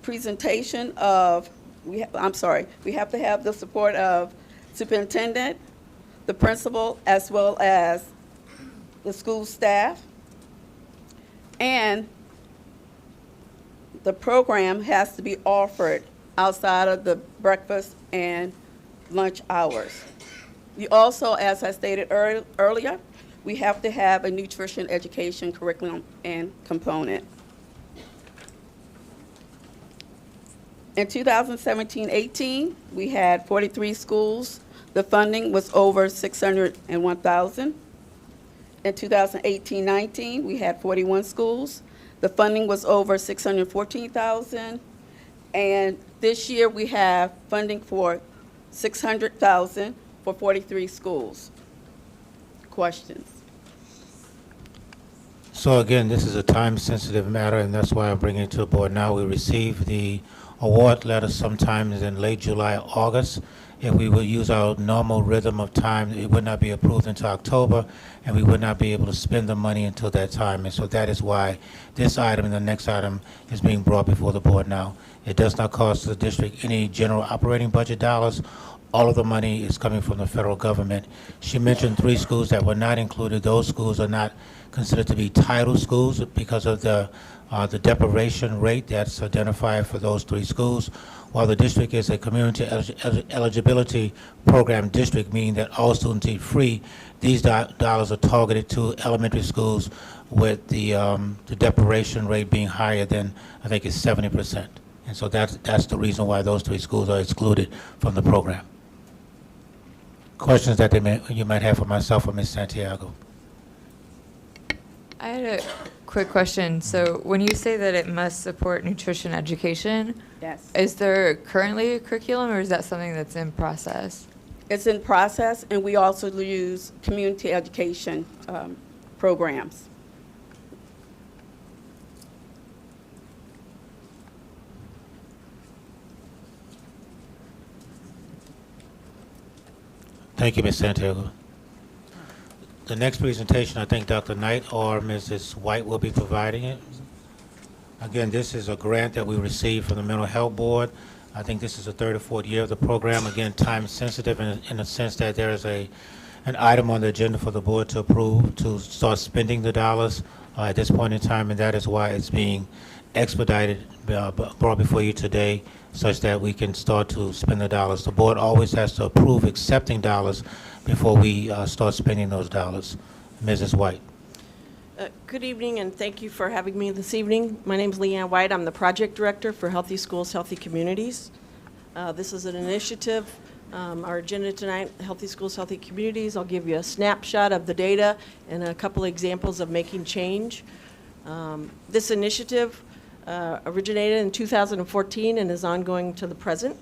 presentation of, we have to have the support of superintendent, the principal, as well as the school staff. And the program has to be offered outside of the breakfast and lunch hours. We also, as I stated earlier, we have to have a nutrition education curriculum and component. In 2017-18, we had 43 schools. The funding was over $601,000. In 2018-19, we had 41 schools. The funding was over $614,000. And this year, we have funding for $600,000 for 43 schools. Questions? So again, this is a time-sensitive matter, and that's why I'm bringing it to the board now. We received the award letter sometimes in late July, August. If we would use our normal rhythm of time, it would not be approved until October, and we would not be able to spend the money until that time. And so that is why this item and the next item is being brought before the board now. It does not cost the district any general operating budget dollars. All of the money is coming from the federal government. She mentioned 3 schools that were not included. Those schools are not considered to be title schools because of the deprivation rate that's identified for those 3 schools. While the district is a community eligibility program district, meaning that all students eat free, these dollars are targeted to elementary schools with the deprivation rate being higher than, I think it's 70%. And so that's the reason why those 3 schools are excluded from the program. Questions that you might have for myself or Ms. Santiago? I had a quick question. So when you say that it must support nutrition education, yes, is there currently a curriculum, or is that something that's in process? It's in process, and we also use community education programs. Thank you, Ms. Santiago. The next presentation, I think Dr. Knight or Mrs. White will be providing it. Again, this is a grant that we received from the Mental Health Board. I think this is the 3rd or 4th year of the program. Again, time sensitive in the sense that there is an item on the agenda for the board to approve to start spending the dollars at this point in time, and that is why it's being expedited, brought before you today, such that we can start to spend the dollars. The board always has to approve accepting dollars before we start spending those dollars. Mrs. White. Good evening, and thank you for having me this evening. My name is Leanne White. I'm the project director for Healthy Schools, Healthy Communities. This is an initiative. Our agenda tonight, Healthy Schools, Healthy Communities. I'll give you a snapshot of the data and a couple examples of making change. This initiative originated in 2014 and is ongoing to the present.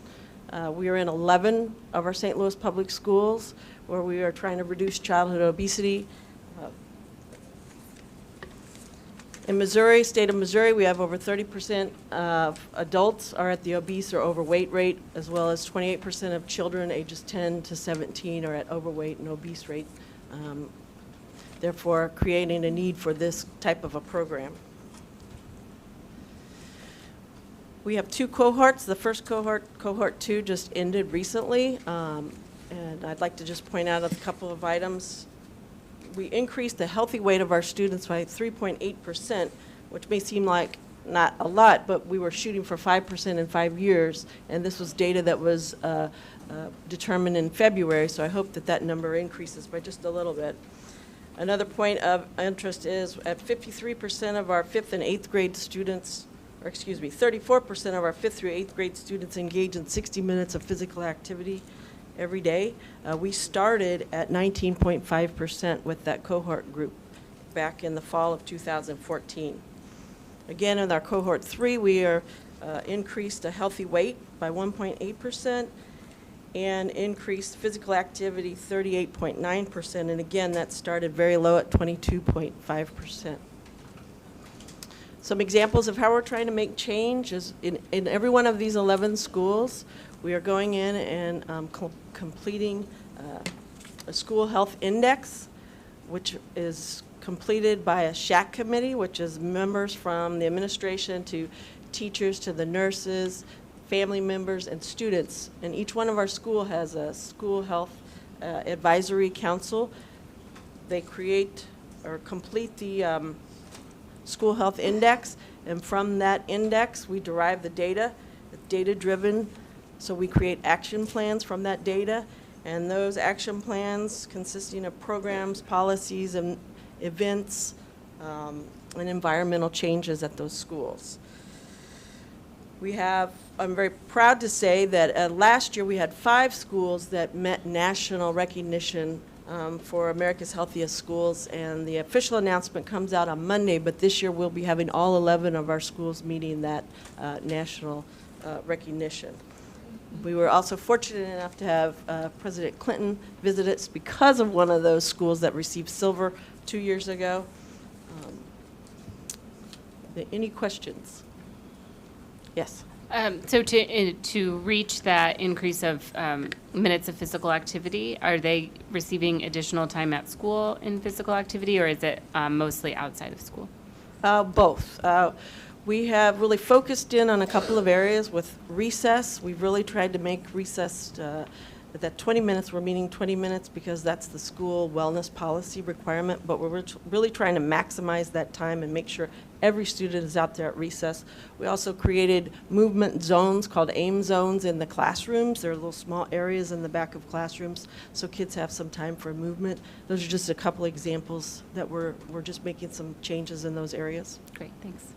We are in 11 of our St. Louis public schools where we are trying to reduce childhood obesity. In Missouri, state of Missouri, we have over 30% of adults are at the obese or overweight rate, as well as 28% of children ages 10 to 17 are at overweight and obese rate, therefore creating a need for this type of a program. We have two cohorts. The first cohort, cohort 2, just ended recently, and I'd like to just point out a couple of items. We increased the healthy weight of our students by 3.8%, which may seem like not a lot, but we were shooting for 5% in 5 years, and this was data that was determined in February, so I hope that that number increases by just a little bit. Another point of interest is at 53% of our 5th and 8th grade students, or excuse me, 34% of our 5th through 8th grade students engage in 60 minutes of physical activity every day. We started at 19.5% with that cohort group back in the fall of 2014. Again, in our cohort 3, we are increased a healthy weight by 1.8% and increased physical activity 38.9%. And again, that started very low at 22.5%. Some examples of how we're trying to make change is in every one of these 11 schools, we are going in and completing a school health index, which is completed by a SHAC committee, which is members from the administration to teachers to the nurses, family members, and students. And each one of our school has a school health advisory council. They create or complete the school health index, and from that index, we derive the data. It's data-driven. So we create action plans from that data, and those action plans consisting of programs, policies, and events, and environmental changes at those schools. I'm very proud to say that last year we had 5 schools that met national recognition for America's Healthiest Schools, and the official announcement comes out on Monday, but this year we'll be having all 11 of our schools meeting that national recognition. We were also fortunate enough to have President Clinton visit us because of one of those schools that received silver 2 years ago. Any questions? Yes. So to reach that increase of minutes of physical activity, are they receiving additional time at school in physical activity, or is it mostly outside of school? Both. We have really focused in on a couple of areas with recess. We've really tried to make recess that 20 minutes, we're meeting 20 minutes because that's the school wellness policy requirement, but we're really trying to maximize that time and make sure every student is out there at recess. We also created movement zones called AIM zones in the classrooms. They're little small areas in the back of classrooms so kids have some time for movement. Those are just a couple examples that we're just making some changes in those areas. Great, thanks.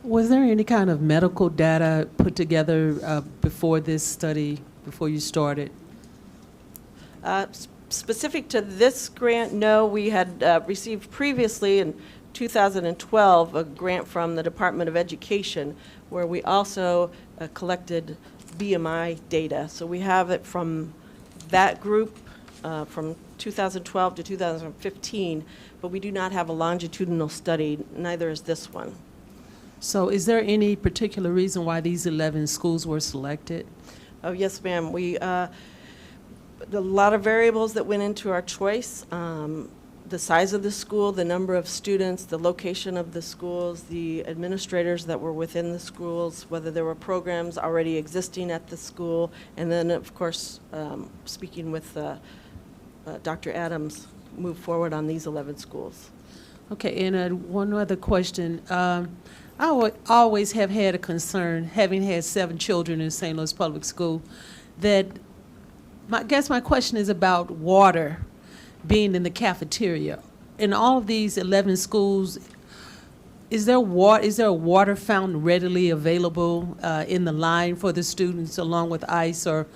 Was there any kind of medical data put together before this study, before you started? Specific to this grant, no. We had received previously in 2012 a grant from the Department of Education where we also collected BMI data. So we have it from that group from 2012 to 2015, but we do not have a longitudinal study, neither is this one. So is there any particular reason why these 11 schools were selected? Oh, yes, ma'am. A lot of variables that went into our choice. The size of the school, the number of students, the location of the schools, the administrators that were within the schools, whether there were programs already existing at the school, and then, of course, speaking with Dr. Adams, move forward on these 11 schools. Okay, and one other question. I would always have had a concern, having had 7 children in St. Louis Public School, that I guess my question is about water being in the cafeteria. In all of these 11 schools, is there a water fountain readily available in the line for the students along with ice or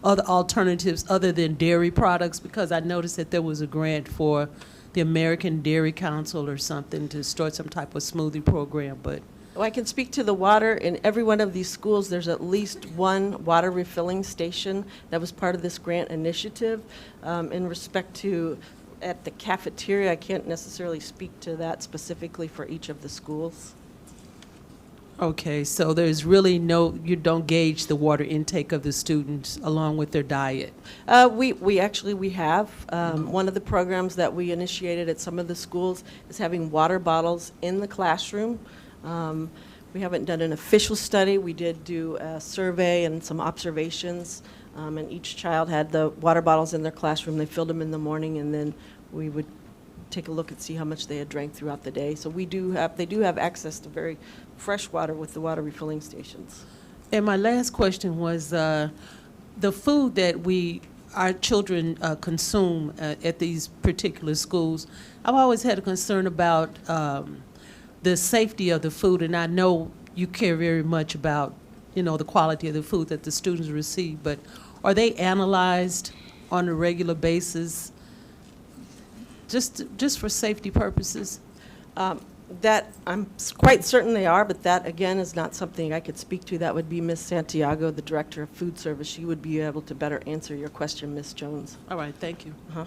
other alternatives other than dairy products? Because I noticed that there was a grant for the American Dairy Council or something to start some type of smoothie program, but Well, I can speak to the water. In every one of these schools, there's at least one water refilling station that was part of this grant initiative. In respect to at the cafeteria, I can't necessarily speak to that specifically for each of the schools. okay, so there's really you don't gauge the water intake of the students along with their diet. We actually have. One of the programs that we initiated at some of the schools is having water bottles in the classroom. We haven't done an official study. We did do a survey and some observations, and each child had the water bottles in their classroom. They filled them in the morning, and then we would take a look and see how much they had drank throughout the day. So they do have access to very fresh water with the water refilling stations. And my last question was the food that our children consume at these particular schools. I've always had a concern about the safety of the food, and I know you care very much about, the quality of the food that the students receive, but are they analyzed on a regular basis just for safety purposes? That I'm quite certain they are, but that again is not something I could speak to. That would be Ms. Santiago, the Director of Food Service. She would be able to better answer your question, Ms. Jones. All right, thank you. Uh-huh.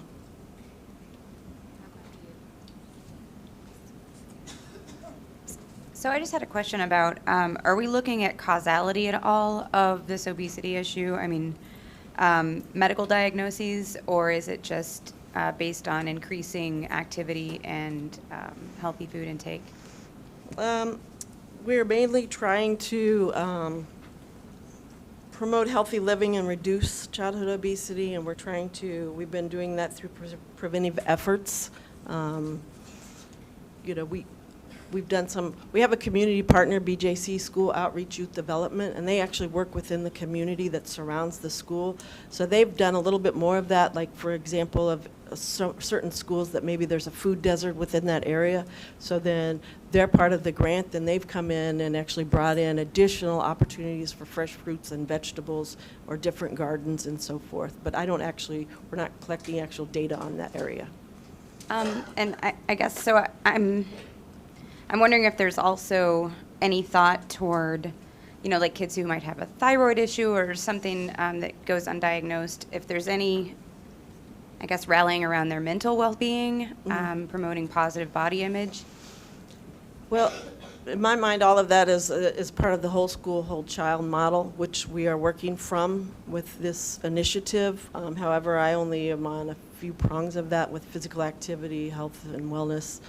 So I just had a question about, are we looking at causality at all of this obesity issue? I mean, medical diagnoses, or is it just based on increasing activity and healthy food intake? We're mainly trying to promote healthy living and reduce childhood obesity, and we've been doing that through preventive efforts. We have a community partner, BJC, School Outreach Youth Development, and they actually work within the community that surrounds the school. So they've done a little bit more of that, like for example of certain schools that maybe there's a food desert within that area. So then they're part of the grant, and they've come in and actually brought in additional opportunities for fresh fruits and vegetables or different gardens and so forth. But we're not collecting actual data on that area. And I guess, so I'm wondering if there's also any thought toward, like kids who might have a thyroid issue or something that goes undiagnosed, if there's any, I guess, rallying around their mental well-being, promoting positive body image. Well, in my mind, all of that is part of the whole school, whole child model, which we are working from with this initiative. However, I only am on a few prongs of that with physical activity, health, and wellness.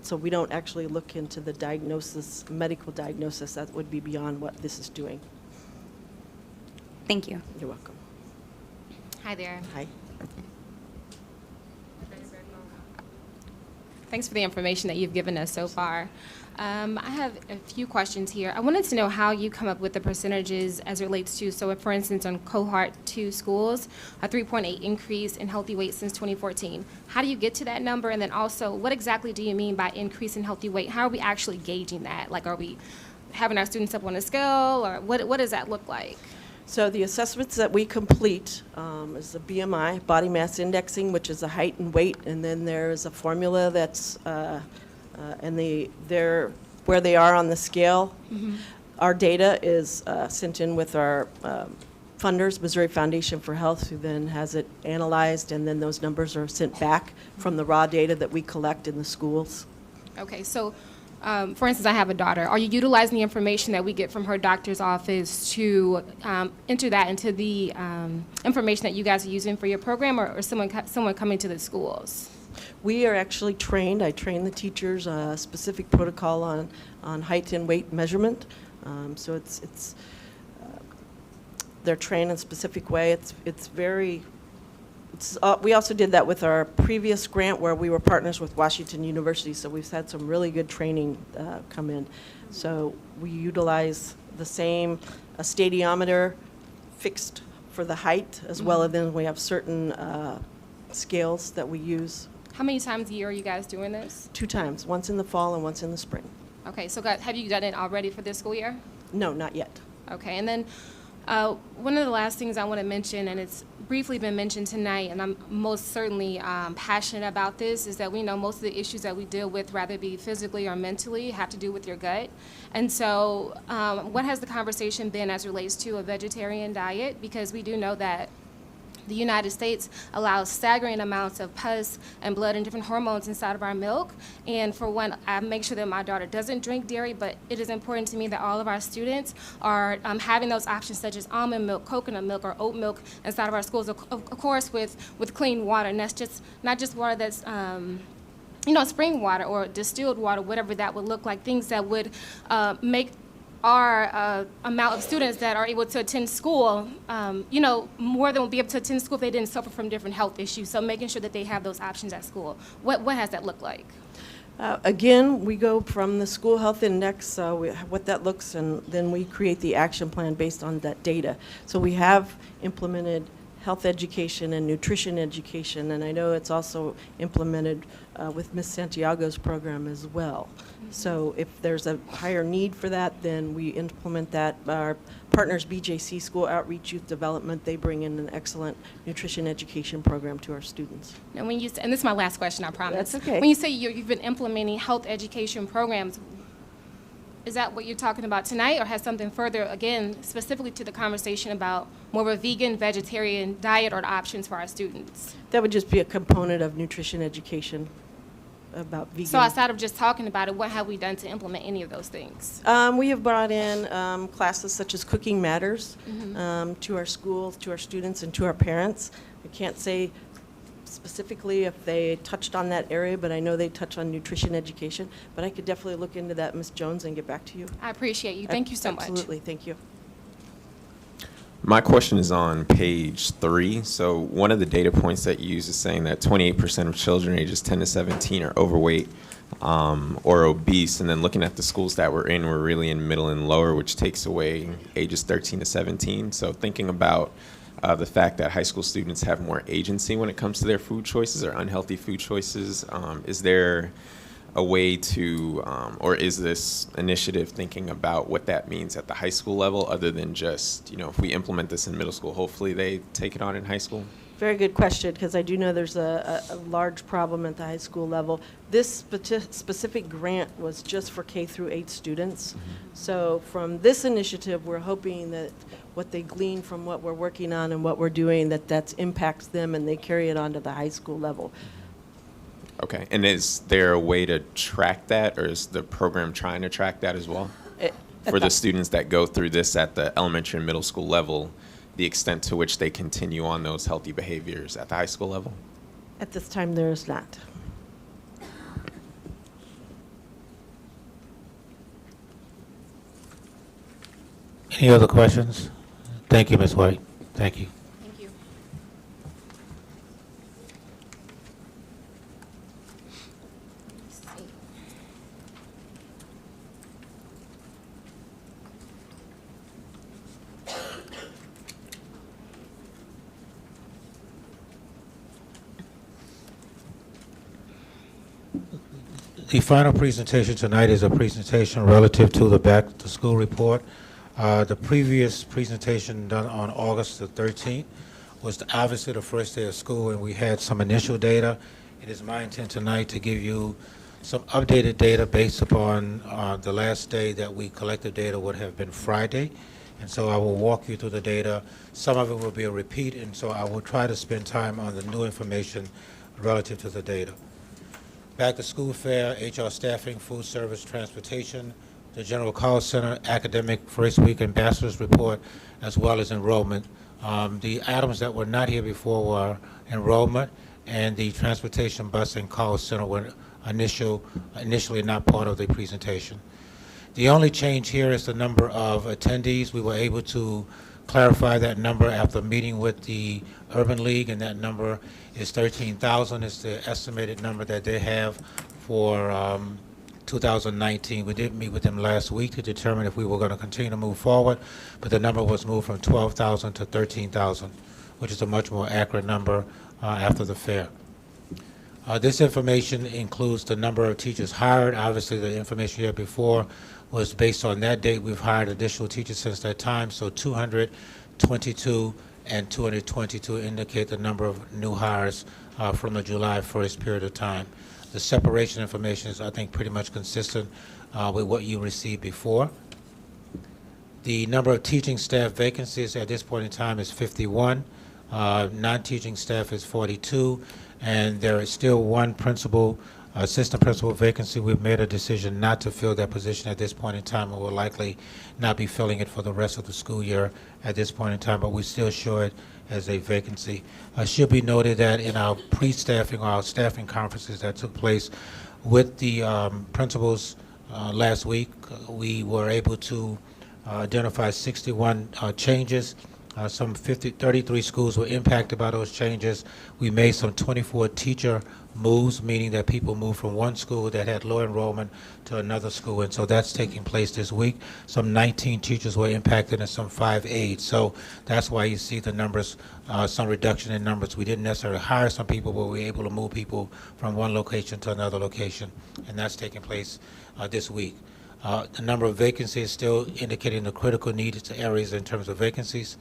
So we don't actually look into the diagnosis, medical diagnosis. That would be beyond what this is doing. Thank you. You're welcome. Hi there. Hi. Thanks for the information that you've given us so far. I have a few questions here. I wanted to know how you come up with the percentages as it relates to, so if, for instance, on cohort 2 schools, a 3.8 increase in healthy weight since 2014. How do you get to that number? And then also, what exactly do you mean by increase in healthy weight? How are we actually gauging that? Like, are we having our students up on a scale, or what does that look like? So the assessments that we complete is the BMI, body mass indexing, which is the height and weight, and then there is a formula that's where they are on the scale. Mm-hmm. Our data is sent in with our funders, Missouri Foundation for Health, who then has it analyzed, and then those numbers are sent back from the raw data that we collect in the schools. Okay, so for instance, I have a daughter. Are you utilizing the information that we get from her doctor's office to enter that into the information that you guys are using for your program, or someone coming to the schools? We are actually trained. I train the teachers a specific protocol on height and weight measurement. So they're trained in a specific way. We also did that with our previous grant where we were partners with Washington University, so we've had some really good training come in. So we utilize the same stadiometer, fixed for the height, as well as then we have certain scales that we use How many times a year are you guys doing this? 2 times, once in the fall and once in the spring. Okay, so have you done it already for this school year? No, not yet. Okay, and then one of the last things I want to mention, and it's briefly been mentioned tonight, and I'm most certainly passionate about this, is that we know most of the issues that we deal with, rather it be physically or mentally, have to do with your gut. And so what has the conversation been as it relates to a vegetarian diet? Because we do know that the United States allows staggering amounts of pus and blood and different hormones inside of our milk. And for one, I make sure that my daughter doesn't drink dairy, but it is important to me that all of our students are having those options such as almond milk, coconut milk, or oat milk inside of our schools, of course with clean water. And that's just not just water that's spring water or distilled water, whatever that would look like, things that would make our amount of students that are able to attend school, more than will be able to attend school if they didn't suffer from different health issues. So making sure that they have those options at school. What has that looked like? Again, we go from the school health index, what that looks, and then we create the action plan based on that data. So we have implemented health education and nutrition education, and I know it's also implemented with Ms. Santiago's program as well. So if there's a higher need for that, then we implement that. Our partners, BJC, School Outreach Youth Development, they bring in an excellent nutrition education program to our students. And when and this is my last question, I promise. That's okay. When you say you've been implementing health education programs, is that what you're talking about tonight, or has something further, again, specifically to the conversation about more of a vegan, vegetarian diet or options for our students? That would just be a component of nutrition education about vegan. So outside of just talking about it, what have we done to implement any of those things? We have brought in classes such as Cooking Matters to our schools, to our students, and to our parents. I can't say specifically if they touched on that area, but I know they touch on nutrition education. But I could definitely look into that, Ms. Jones, and get back to you. I appreciate you. Thank you so much. Absolutely. Thank you. My question is on page 3. So one of the data points that you use is saying that 28% of children ages 10 to 17 are overweight or obese. And then looking at the schools that we're in, we're really in middle and lower, which takes away ages 13 to 17. So thinking about the fact that high school students have more agency when it comes to their food choices or unhealthy food choices, is there a way to, or is this initiative thinking about what that means at the high school level, other than just, if we implement this in middle school, hopefully they take it on in high school? Very good question, because I do know there's a large problem at the high school level. This specific grant was just for K through 8 students. So from this initiative, we're hoping that what they glean from what we're working on and what we're doing, that impacts them and they carry it on to the high school level. Okay, and is there a way to track that, or is the program trying to track that as well? For the students that go through this at the elementary and middle school level, the extent to which they continue on those healthy behaviors at the high school level? At this time, there is not. Any other questions? Thank you, Ms. White. Thank you. Thank you. The final presentation tonight is a presentation relative to the back to school report. The previous presentation done on August the 13th was obviously the first day of school, and we had some initial data. It is my intent tonight to give you some updated data based upon the last day that we collected data would have been Friday. And so I will walk you through the data. Some of it will be a repeat, and so I will try to spend time on the new information relative to the data. Back to school fair, HR staffing, food service, transportation, the General Call Center, academic first week ambassadors report, as well as enrollment. The items that were not here before were enrollment and the transportation bus and call center were initially not part of the presentation. The only change here is the number of attendees. We were able to clarify that number after meeting with the Urban League, and that number is 13,000. It's the estimated number that they have for 2019. We did meet with them last week to determine if we were going to continue to move forward, but the number was moved from 12,000 to 13,000, which is a much more accurate number after the fair. This information includes the number of teachers hired. Obviously, the information you had before was based on that date. We've hired additional teachers since that time, so 222 and 222 indicate the number of new hires from the July 1st period of time. The separation information is, I think, pretty much consistent with what you received before. The number of teaching staff vacancies at this point in time is 51. Non-teaching staff is 42, and there is still one assistant principal vacancy. We've made a decision not to fill that position at this point in time, and will likely not be filling it for the rest of the school year at this point in time, but we still show it as a vacancy. It should be noted that in our pre-staffing or our staffing conferences that took place with the principals last week, we were able to identify 61 changes. Some 33 schools were impacted by those changes. We made some 24 teacher moves, meaning that people moved from one school that had low enrollment to another school, and so that's taking place this week. Some 19 teachers were impacted and some 5 aides. So that's why you see the numbers, some reduction in numbers. We didn't necessarily hire some people, but we were able to move people from one location to another location, and that's taking place this week. The number of vacancies is still indicating the critical needs areas in terms of vacancies.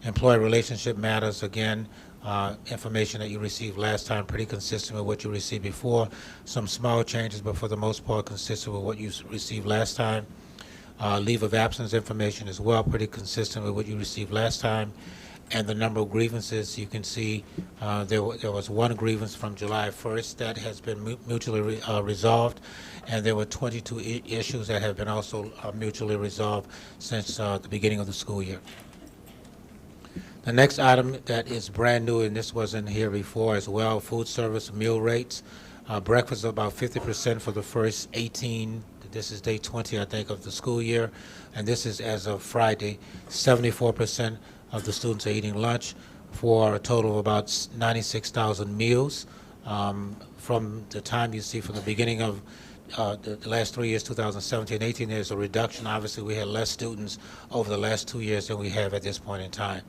Employee relationship matters, again, information that you received last time, pretty consistent with what you received before. Some small changes, but for the most part consistent with what you received last time. Leave of absence information as well, pretty consistent with what you received last time. And the number of grievances, you can see there was one grievance from July 1st that has been mutually resolved, and there were 22 issues that have been also mutually resolved since the beginning of the school year. The next item that is brand new, and this wasn't here before as well, food service meal rates. Breakfast about 50% for the first 18, this is day 20, I think, of the school year, and this is as of Friday. 74% of the students are eating lunch for a total of about 96,000 meals. From the time you see from the beginning of the last 3 years, 2017, 18, there's a reduction. Obviously, we had less students over the last 2 years than we have at this point in time.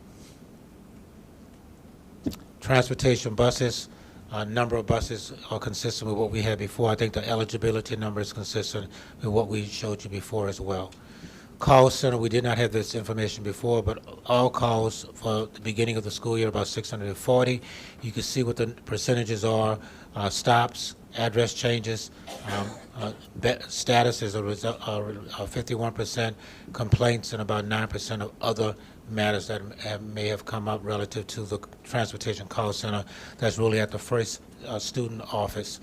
Transportation buses, number of buses are consistent with what we had before. I think the eligibility number is consistent with what we showed you before as well. Call center, we did not have this information before, but all calls for the beginning of the school year, about 640. You can see what the percentages are, stops, address changes, status is a 51%, complaints, and about 9% of other matters that may have come up relative to the transportation call center. That's really at the first student office.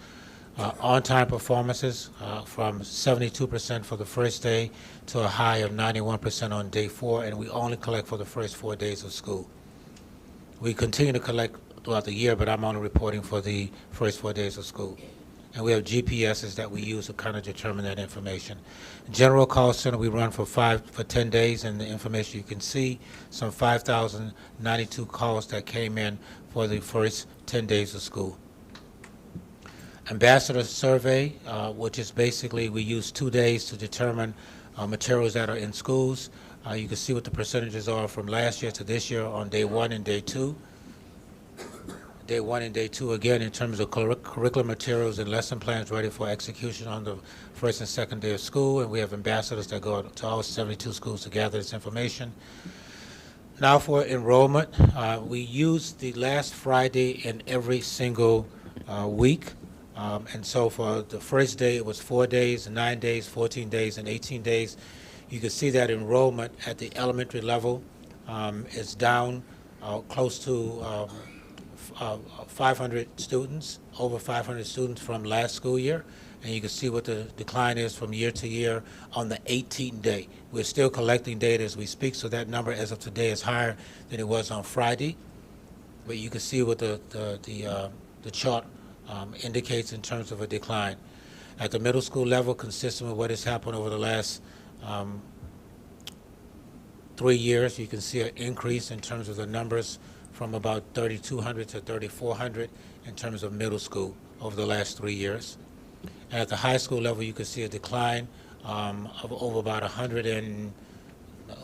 On-time performances from 72% for the first day to a high of 91% on day 4, and we only collect for the first 4 days of school. We continue to collect throughout the year, but I'm only reporting for the first 4 days of school. And we have GPSs that we use to kind of determine that information. General call center, we run for 10 days, and the information you can see, some 5,092 calls that came in for the first 10 days of school. Ambassador survey, which is basically we use 2 days to determine materials that are in schools. You can see what the percentages are from last year to this year on day 1 and day 2. Day 1 and day 2, again, in terms of curriculum materials and lesson plans ready for execution on the first and second day of school, and we have ambassadors that go to all 72 schools to gather this information. Now for enrollment, we use the last Friday in every single week, and so for the first day it was 4 days, 9 days, 14 days, and 18 days. You can see that enrollment at the elementary level is down close to 500 students, over 500 students from last school year, and you can see what the decline is from year to year on the 18th day. We're still collecting data as we speak, so that number as of today is higher than it was on Friday, but you can see what the chart indicates in terms of a decline. At the middle school level, consistent with what has happened over the last 3 years, you can see an increase in terms of the numbers from about 3,200 to 3,400 in terms of middle school over the last 3 years. And at the high school level, you can see a decline of over about 100 and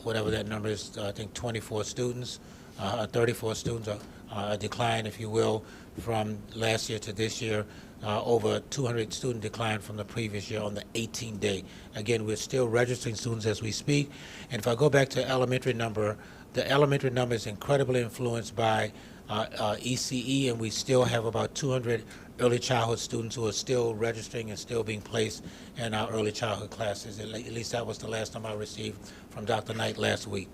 whatever that number is, I think 24 students, 34 students, a decline, if you will, from last year to this year, over 200 student decline from the previous year on the 18-day. Again, we're still registering students as we speak. And if I go back to elementary number, the elementary number is incredibly influenced by ECE, and we still have about 200 early childhood students who are still registering and still being placed in our early childhood classes. At least that was the last time I received from Dr. Knight last week.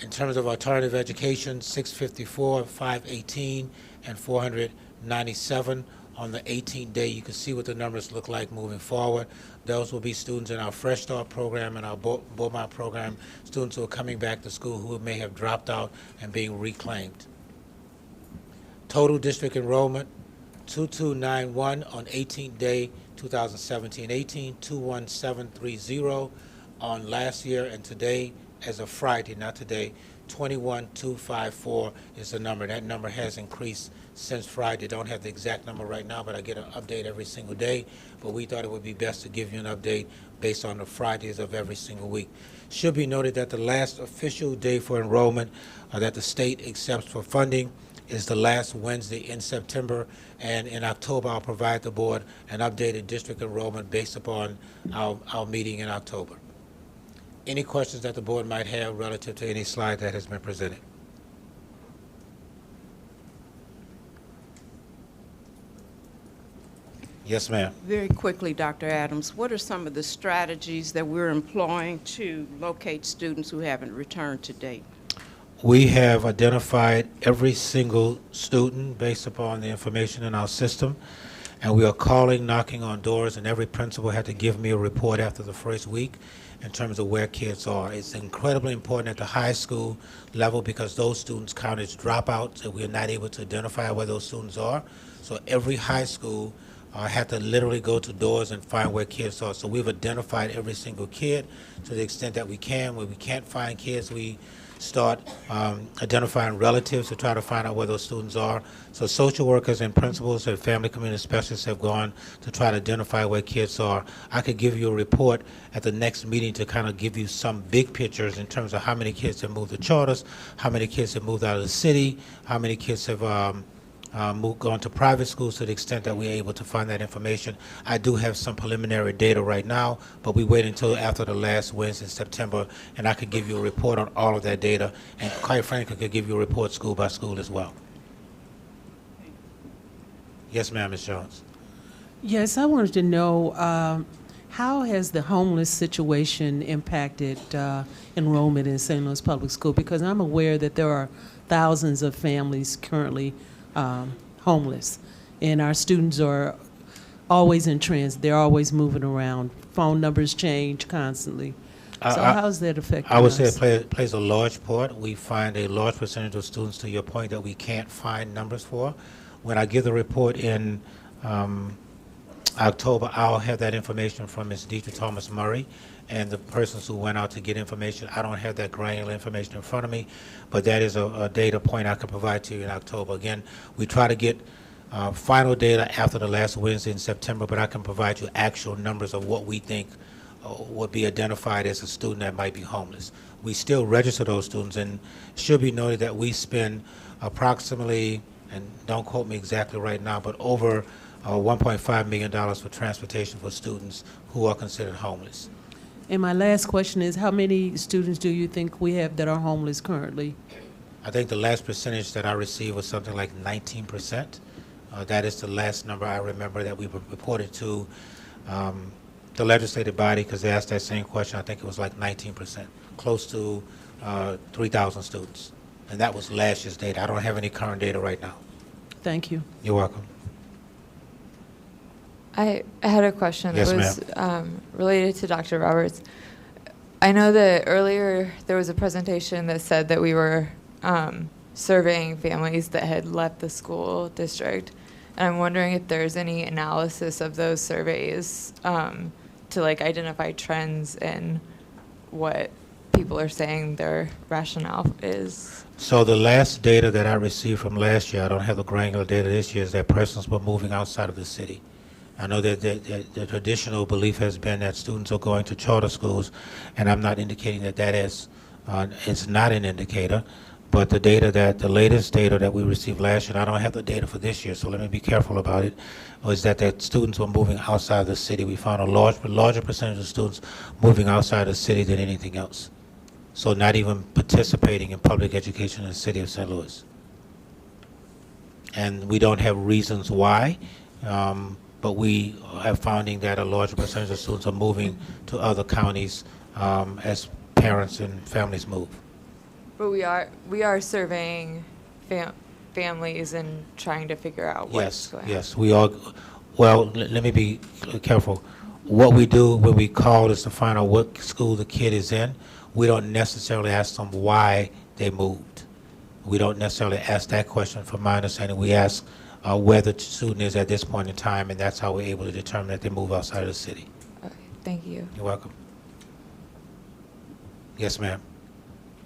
In terms of alternative education, 654, 518, and 497 on the 18-day. You can see what the numbers look like moving forward. Those will be students in our Fresh Start program and our Beaumont program, students who are coming back to school who may have dropped out and being reclaimed. Total district enrollment, 2291 on 18-day 2017-18, 21730 on last year, and today, as of Friday, not today, 21254 is the number. That number has increased since Friday. Don't have the exact number right now, but I get an update every single day. But we thought it would be best to give you an update based on the Fridays of every single week. Should be noted that the last official day for enrollment that the state accepts for funding is the last Wednesday in September, and in October I'll provide the board an updated district enrollment based upon our meeting in October. Any questions that the board might have relative to any slide that has been presented? Yes, ma'am. Very quickly, Dr. Adams, what are some of the strategies that we're employing to locate students who haven't returned to date? We have identified every single student based upon the information in our system, and we are calling, knocking on doors, and every principal had to give me a report after the first week in terms of where kids are. It's incredibly important at the high school level because those students count as dropouts, and we are not able to identify where those students are. So every high school had to literally go to doors and find where kids are. So we've identified every single kid to the extent that we can. When we can't find kids, we start identifying relatives to try to find out where those students are. So social workers and principals and family community specialists have gone to try to identify where kids are. I could give you a report at the next meeting to kind of give you some big pictures in terms of how many kids have moved to charters, how many kids have moved out of the city, how many kids have gone to private schools to the extent that we're able to find that information. I do have some preliminary data right now, but we wait until after the last Wednesday in September, and I could give you a report on all of that data, and quite frankly, could give you a report school by school as well. Yes, ma'am, Ms. Jones. Yes, I wanted to know how has the homeless situation impacted enrollment in St. Louis Public School? Because I'm aware that there are thousands of families currently homeless, and our students are always in transit. They're always moving around. Phone numbers change constantly. So how does that affect us? I would say it plays a large part. We find a large percentage of students, to your point, that we can't find numbers for. When I give the report in October, I'll have that information from Ms. Deidre Thomas Murray and the persons who went out to get information. I don't have that granular information in front of me, but that is a data point I can provide to you in October. Again, we try to get final data after the last Wednesday in September, but I can provide you actual numbers of what we think would be identified as a student that might be homeless. We still register those students, and it should be noted that we spend approximately, and don't quote me exactly right now, but over $1.5 million for transportation for students who are considered homeless. And my last question is, how many students do you think we have that are homeless currently? I think the last percentage that I received was something like 19%. That is the last number I remember that we reported to the legislative body, because they asked that same question. I think it was like 19%, close to 3,000 students. And that was last year's data. I don't have any current data right now. Thank you. You're welcome. I had a question Yes, that was related to Dr. Roberts. I know that earlier there was a presentation that said that we were surveying families that had left the school district. And I'm wondering if there's any analysis of those surveys to identify trends in what people are saying their rationale is. So the last data that I received from last year, I don't have the granular data this year, is that persons were moving outside of the city. I know that the traditional belief has been that students are going to charter schools, and I'm not indicating that that is not an indicator, but the latest data that we received last year, and I don't have the data for this year, so let me be careful about it, was that students were moving outside the city. We found a larger percentage of students moving outside the city than anything else. So not even participating in public education in the city of St. Louis. And we don't have reasons why, but we are finding that a larger percentage of students are moving to other counties as parents and families move. But we are surveying families and trying to figure out what's going on. Yes, we are. Well, let me be careful. What we do when we call is to find out what school the kid is in. We don't necessarily ask them why they moved. We don't necessarily ask that question, from my understanding. We ask where the student is at this point in time, and that's how we're able to determine that they move outside of the city. Okay, thank you. You're welcome. Yes, ma'am.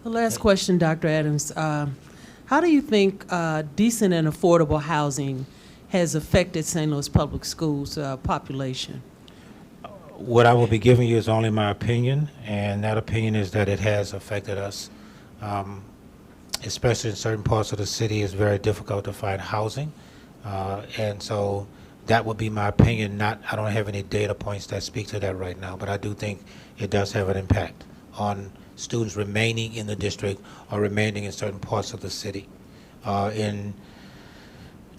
The last question, Dr. Adams. How do you think decent and affordable housing has affected St. Louis Public Schools population? What I will be giving you is only my opinion, and that opinion is that it has affected us. Especially in certain parts of the city, it's very difficult to find housing. And so that would be my opinion. I don't have any data points that speak to that right now, but I do think it does have an impact on students remaining in the district or remaining in certain parts of the city. In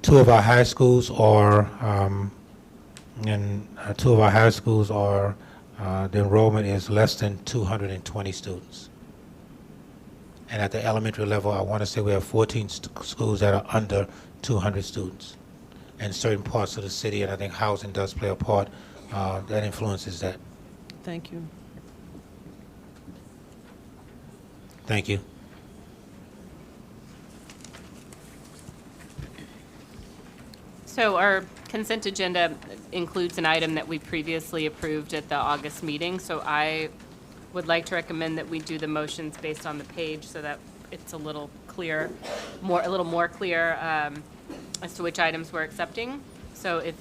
two of our high schools, the enrollment is less than 220 students. And at the elementary level, I want to say we have 14 schools that are under 200 students in certain parts of the city, and I think housing does play a part that influences that. Thank you. Thank you. So our consent agenda includes an item that we previously approved at the August meeting, so I would like to recommend that we do the motions based on the page so that it's a little clear, a little more clear as to which items we're accepting. So if,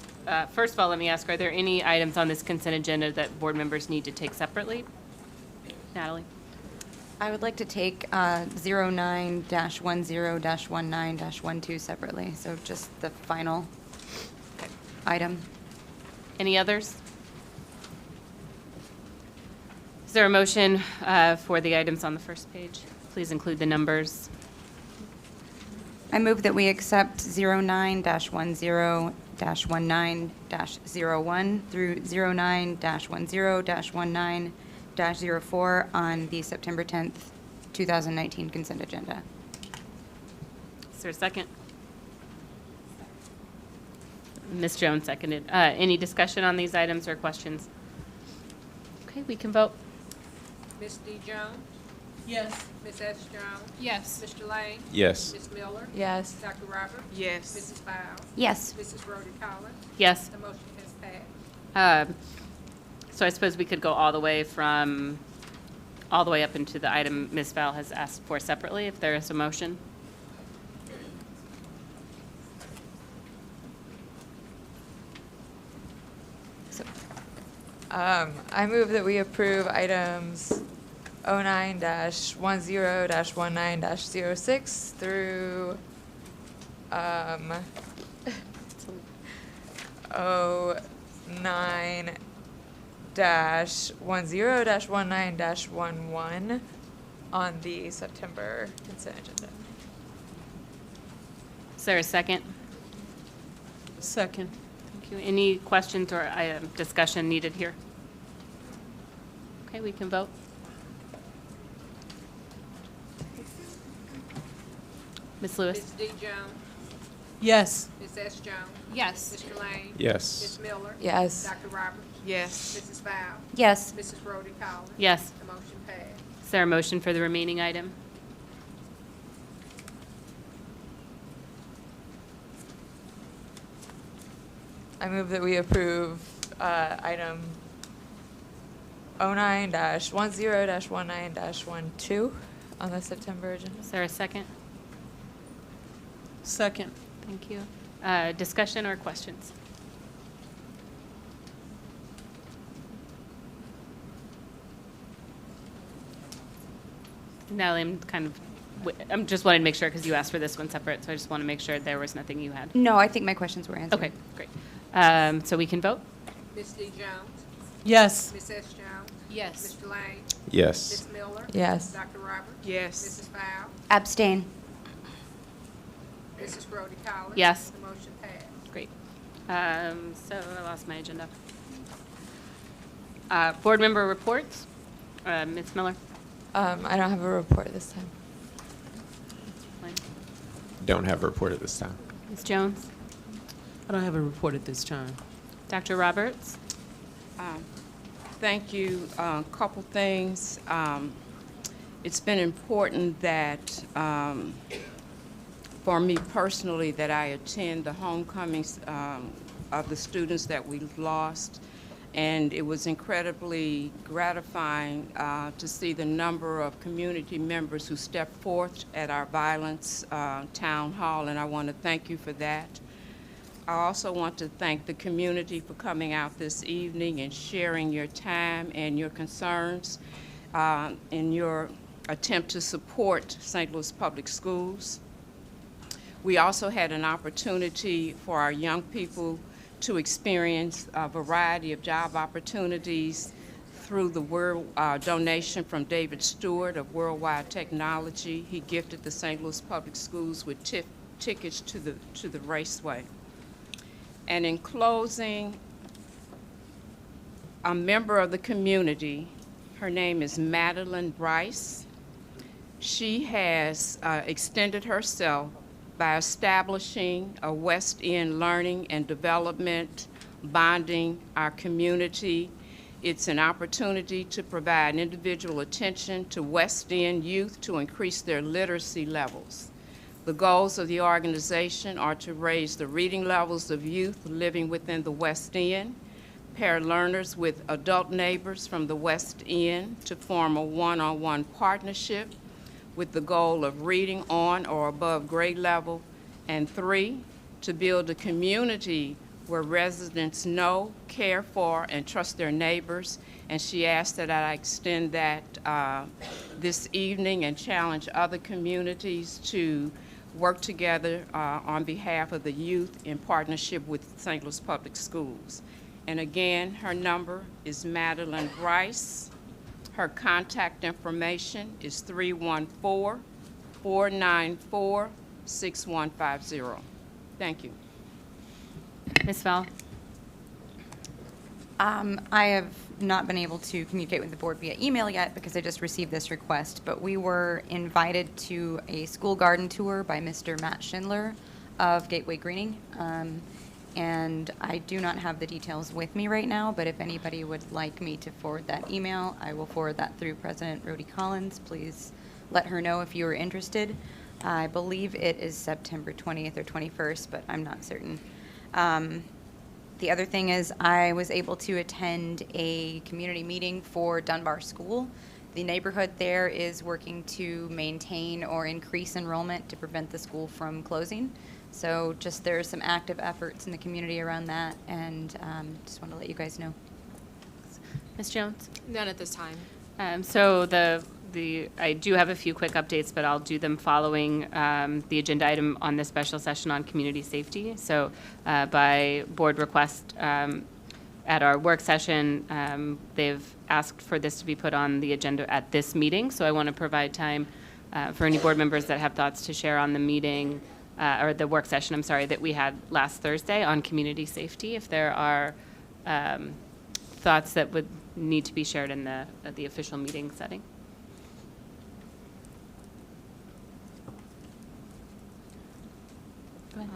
first of all, let me ask, are there any items on this consent agenda that board members need to take separately? Natalie? I would like to take 09-10-19-12 separately, so just the final item. Any others? Is there a motion for the items on the first page? Please include the numbers. I move that we accept 09-10-19-01 through 09-10-19-04 on the September 10th, 2019 consent agenda. Is there a second? Ms. Jones seconded. Any discussion on these items or questions? Okay, we can vote. Ms. D. Jones? Yes. Ms. S. Jones? Yes. Mr. Lane? Yes. Ms. Miller? Yes. Dr. Roberts? Yes. Mrs. Powell? Yes. Mrs. Rhoda Collins? Yes. The motion has passed. So I suppose we could go all the way up into the item Ms. Powell has asked for separately, if there is a motion. I move that we approve items 09-10-19-06 through 09-10-19-11 on the September consent agenda. Is there a second? Second. Thank you. Any questions or discussion needed here? Okay, we can vote. Ms. Lewis? Ms. D. Jones? Yes. Ms. S. Jones? Yes. Mr. Lane? Yes. Ms. Miller? Yes. Dr. Roberts? Yes. Mrs. Powell? Yes. Mrs. Rhoda Collins? Yes. The motion passed. Is there a motion for the remaining item? I move that we approve item 09-10-19-12 on the September agenda. Is there a second? Second. Thank you. Discussion or questions? Natalie, I'm just wanting to make sure, because you asked for this one separate, so I just want to make sure there was nothing you had. No, I think my questions were answered. Okay, great. So we can vote? Ms. D. Jones? Yes. Ms. S. Jones? Yes. Mr. Lane? Yes. Ms. Miller? Yes. Dr. Roberts? Yes. Mrs. Fowl? Abstain. Mrs. Brody Collins? Yes. The motion passed. Great. So I lost my agenda. Board member reports. Ms. Miller? I don't have a report this time. Don't have a report at this time. Ms. Jones? I don't have a report at this time. Dr. Roberts? Thank you. Couple things. It's been important that, for me personally, that I attend the homecomings of the students that we lost. And it was incredibly gratifying to see the number of community members who stepped forth at our violence town hall, and I want to thank you for that. I also want to thank the community for coming out this evening and sharing your time and your concerns in your attempt to support St. Louis Public Schools. We also had an opportunity for our young people to experience a variety of job opportunities through the donation from David Stewart of Worldwide Technology. He gifted the St. Louis Public Schools with tickets to the raceway. And in closing, a member of the community, her name is Madeline Bryce. She has extended herself by establishing a West End learning and development, bonding our community. It's an opportunity to provide individual attention to West End youth to increase their literacy levels. The goals of the organization are to raise the reading levels of youth living within the West End, pair learners with adult neighbors from the West End to form a one-on-one partnership with the goal of reading on or above grade level, and 3, to build a community where residents know, care for, and trust their neighbors. And she asked that I extend that this evening and challenge other communities to work together on behalf of the youth in partnership with St. Louis Public Schools. And again, her number is Madeline Bryce. Her contact information is 314-494-6150. Thank you. Ms. Fowl? I have not been able to communicate with the board via email yet because I just received this request, but we were invited to a school garden tour by Mr. Matt Schindler of Gateway Greening. And I do not have the details with me right now, but if anybody would like me to forward that email, I will forward that through President Rhodey Collins. Please let her know if you are interested. I believe it is September 20th or 21st, but I'm not certain. The other thing is I was able to attend a community meeting for Dunbar School. The neighborhood there is working to maintain or increase enrollment to prevent the school from closing. So just there's some active efforts in the community around that, and just want to let you guys know. Ms. Jones? None at this time. So I do have a few quick updates, but I'll do them following the agenda item on this special session on community safety. So by board request at our work session, they've asked for this to be put on the agenda at this meeting. So I want to provide time for any board members that have thoughts to share on the meeting, or the work session, I'm sorry, that we had last Thursday on community safety. If there are thoughts that would need to be shared in the official meeting setting. Go ahead.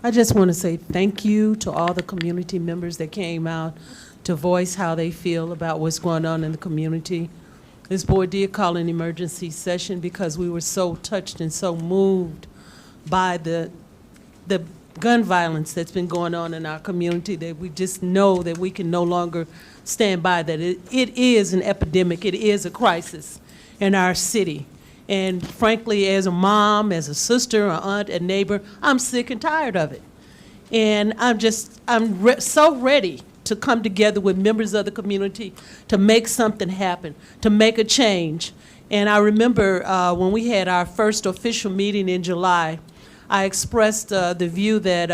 I just want to say thank you to all the community members that came out to voice how they feel about what's going on in the community. This board did call an emergency session because we were so touched and so moved by the gun violence that's been going on in our community that we just know that we can no longer stand by, that it is an epidemic, it is a crisis in our city. And frankly, as a mom, as a sister, an aunt, a neighbor, I'm sick and tired of it. And I'm so ready to come together with members of the community to make something happen, to make a change. And I remember when we had our first official meeting in July, I expressed the view that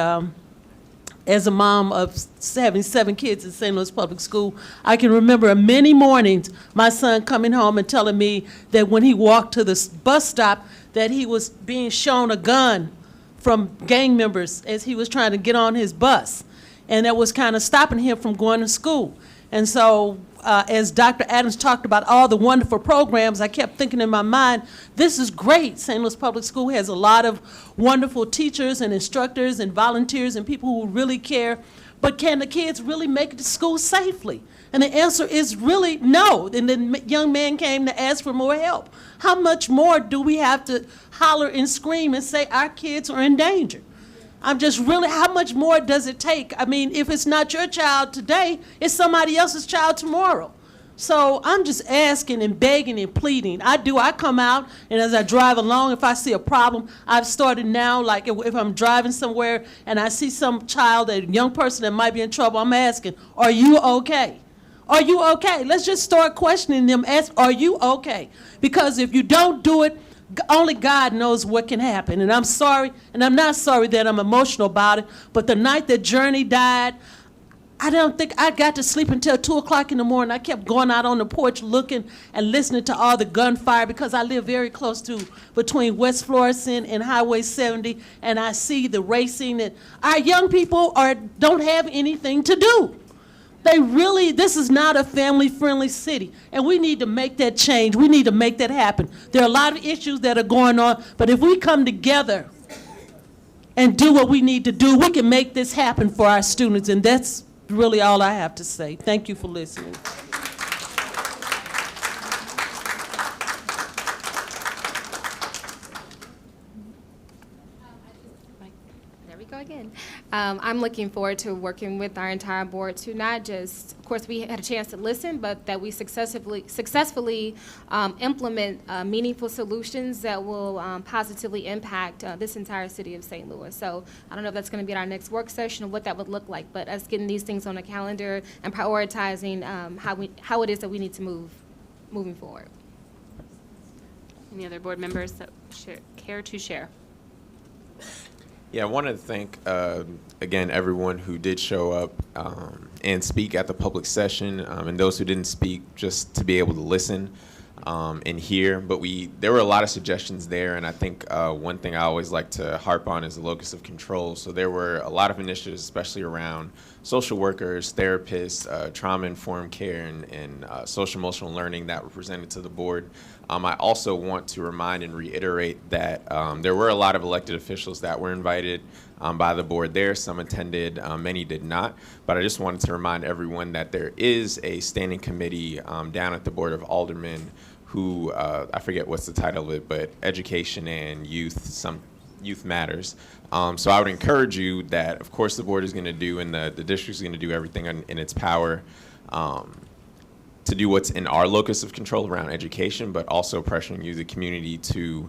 as a mom of having 7 kids in St. Louis Public School, I can remember many mornings my son coming home and telling me that when he walked to the bus stop that he was being shown a gun from gang members as he was trying to get on his bus. And that was kind of stopping him from going to school. And so as Dr. Adams talked about all the wonderful programs, I kept thinking in my mind, this is great. St. Louis Public School has a lot of wonderful teachers and instructors and volunteers and people who really care. But can the kids really make it to school safely? And the answer is really no. And the young man came to ask for more help. How much more do we have to holler and scream and say our kids are in danger? I'm just really, how much more does it take? I mean, if it's not your child today, it's somebody else's child tomorrow. So I'm just asking and begging and pleading. I come out, and as I drive along, if I see a problem, I've started now, like if I'm driving somewhere and I see some child, a young person that might be in trouble, I'm asking, are you okay? Are you okay? Let's just start questioning them. Ask, are you okay? Because if you don't do it, only God knows what can happen. And I'm sorry, and I'm not sorry that I'm emotional about it, but the night that Journey died, I don't think I got to sleep until 2 o'clock in the morning. I kept going out on the porch looking and listening to all the gunfire because I live very close to between West Florissant and Highway 70, and I see the racing. And our young people don't have anything to do. This is not a family-friendly city, and we need to make that change. We need to make that happen. There are a lot of issues that are going on, but if we come together and do what we need to do, we can make this happen for our students, and that's really all I have to say. Thank you for listening. There we go again. I'm looking forward to working with our entire board to not just, of course, we had a chance to listen, but that we successfully implement meaningful solutions that will positively impact this entire city of St. Louis. So I don't know if that's going to be at our next work session or what that would look like, but us getting these things on the calendar and prioritizing how it is that we need to moving forward. Any other board members that care to share? Yeah, I wanted to thank, again, everyone who did show up and speak at the public session, and those who didn't speak, just to be able to listen and hear. But there were a lot of suggestions there, and I think one thing I always like to harp on is the locus of control. So there were a lot of initiatives, especially around social workers, therapists, trauma-informed care, and social-emotional learning that were presented to the board. I also want to remind and reiterate that there were a lot of elected officials that were invited by the board there. Some attended, many did not. But I just wanted to remind everyone that there is a standing committee down at the Board of Aldermen who, I forget what's the title of it, but Education and Youth Matters. So I would encourage you that, of course, the board is going to do and the district is going to do everything in its power to do what's in our locus of control around education, but also pressuring you, the community, to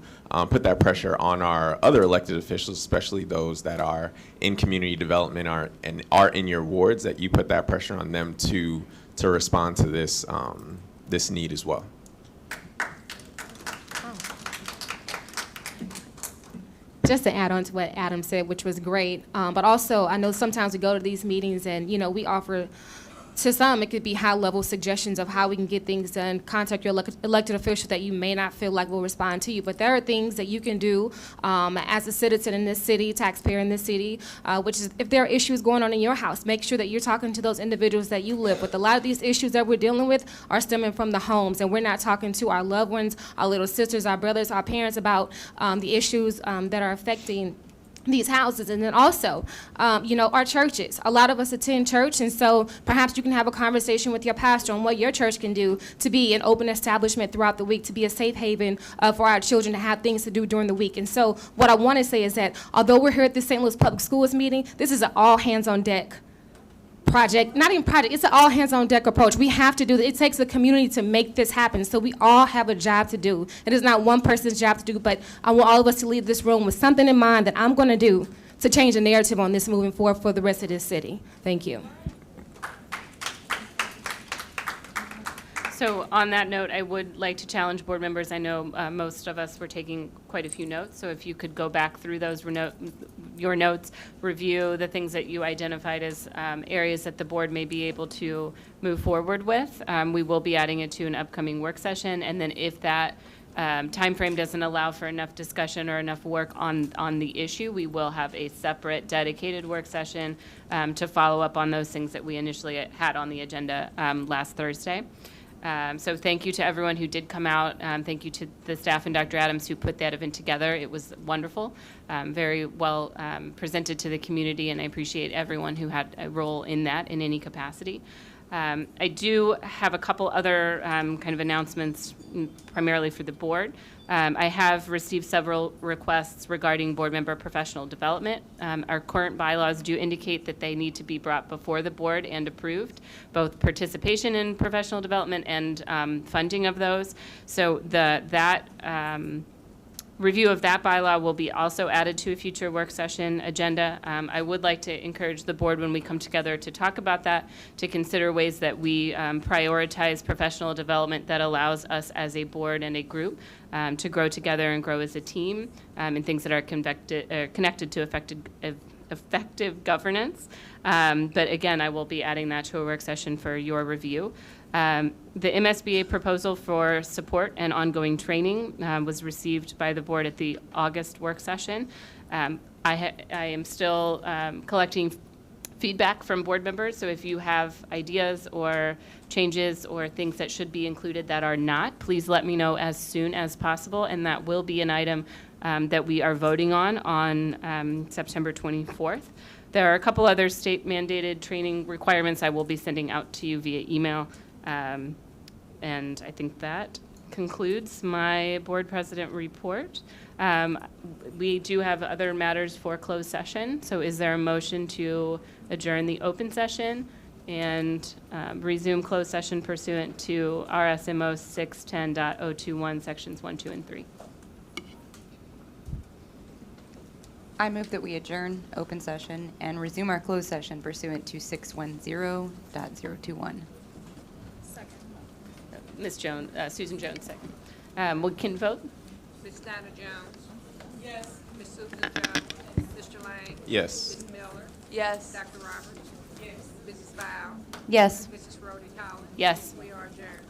put that pressure on our other elected officials, especially those that are in community development and are in your wards, that you put that pressure on them to respond to this this need as well. Just to add on to what Adam said, which was great, but also I know sometimes we go to these meetings and, we offer, to some, it could be high-level suggestions of how we can get things done. Contact your elected official that you may not feel like will respond to you. But there are things that you can do as a citizen in this city, taxpayer in this city, which is if there are issues going on in your house, make sure that you're talking to those individuals that you live with. A lot of these issues that we're dealing with are stemming from the homes, and we're not talking to our loved ones, our little sisters, our brothers, our parents about the issues that are affecting these houses. And then also, our churches. A lot of us attend church, and so perhaps you can have a conversation with your pastor on what your church can do to be an open establishment throughout the week, to be a safe haven for our children to have things to do during the week. And so what I want to say is that although we're here at the St. Louis Public Schools meeting, this is an all-hands-on-deck project, not even project, it's an all hands on deck approach. We have to do it. It takes a community to make this happen. So we all have a job to do. It is not one person's job to do, but I want all of us to leave this room with something in mind that I'm going to do to change the narrative on this moving forward for the rest of this city. Thank you. So on that note, I would like to challenge board members. I know most of us were taking quite a few notes, so if you could go back through those your notes, review the things that you identified as areas that the board may be able to move forward with. We will be adding it to an upcoming work session, and then if that time frame doesn't allow for enough discussion or enough work on the issue, we will have a separate dedicated work session to follow up on those things that we initially had on the agenda last Thursday. So thank you to everyone who did come out. Thank you to the staff and Dr. Adams who put that event together. It was wonderful, very well presented to the community, and I appreciate everyone who had a role in that in any capacity. I do have a couple other kind of announcements, primarily for the board. I have received several requests regarding board member professional development. Our current bylaws do indicate that they need to be brought before the board and approved, both participation in professional development and funding of those. So that review of that bylaw will be also added to a future work session agenda. I would like to encourage the board when we come together to talk about that, to consider ways that we prioritize professional development that allows us as a board and a group to grow together and grow as a team, and things that are connected to effective governance. But again, I will be adding that to a work session for your review. The Msba proposal for support and ongoing training was received by the board at the August work session. I am still collecting feedback from board members, so if you have ideas or changes or things that should be included that are not, please let me know as soon as possible, and that will be an item that we are voting on September 24th. There are a couple other state mandated training requirements I will be sending out to you via email. And I think that concludes my board president report. We do have other matters for closed session. So is there a motion to adjourn the open session and resume closed session pursuant to RSMO 610.021 sections 1, 2, and 3? I move that we adjourn open session and resume our closed session pursuant to 610.021. Ms. Jones, Susan Jones, second. We can vote? Ms. Dinah Jones? Yes. Ms. Susan Jones? Mr. Lang? Yes. Ms. Miller? Yes. Dr. Roberts? Yes. Mrs. Fowl? Yes. Mrs. Rhodey Collins? Yes. We are adjourned.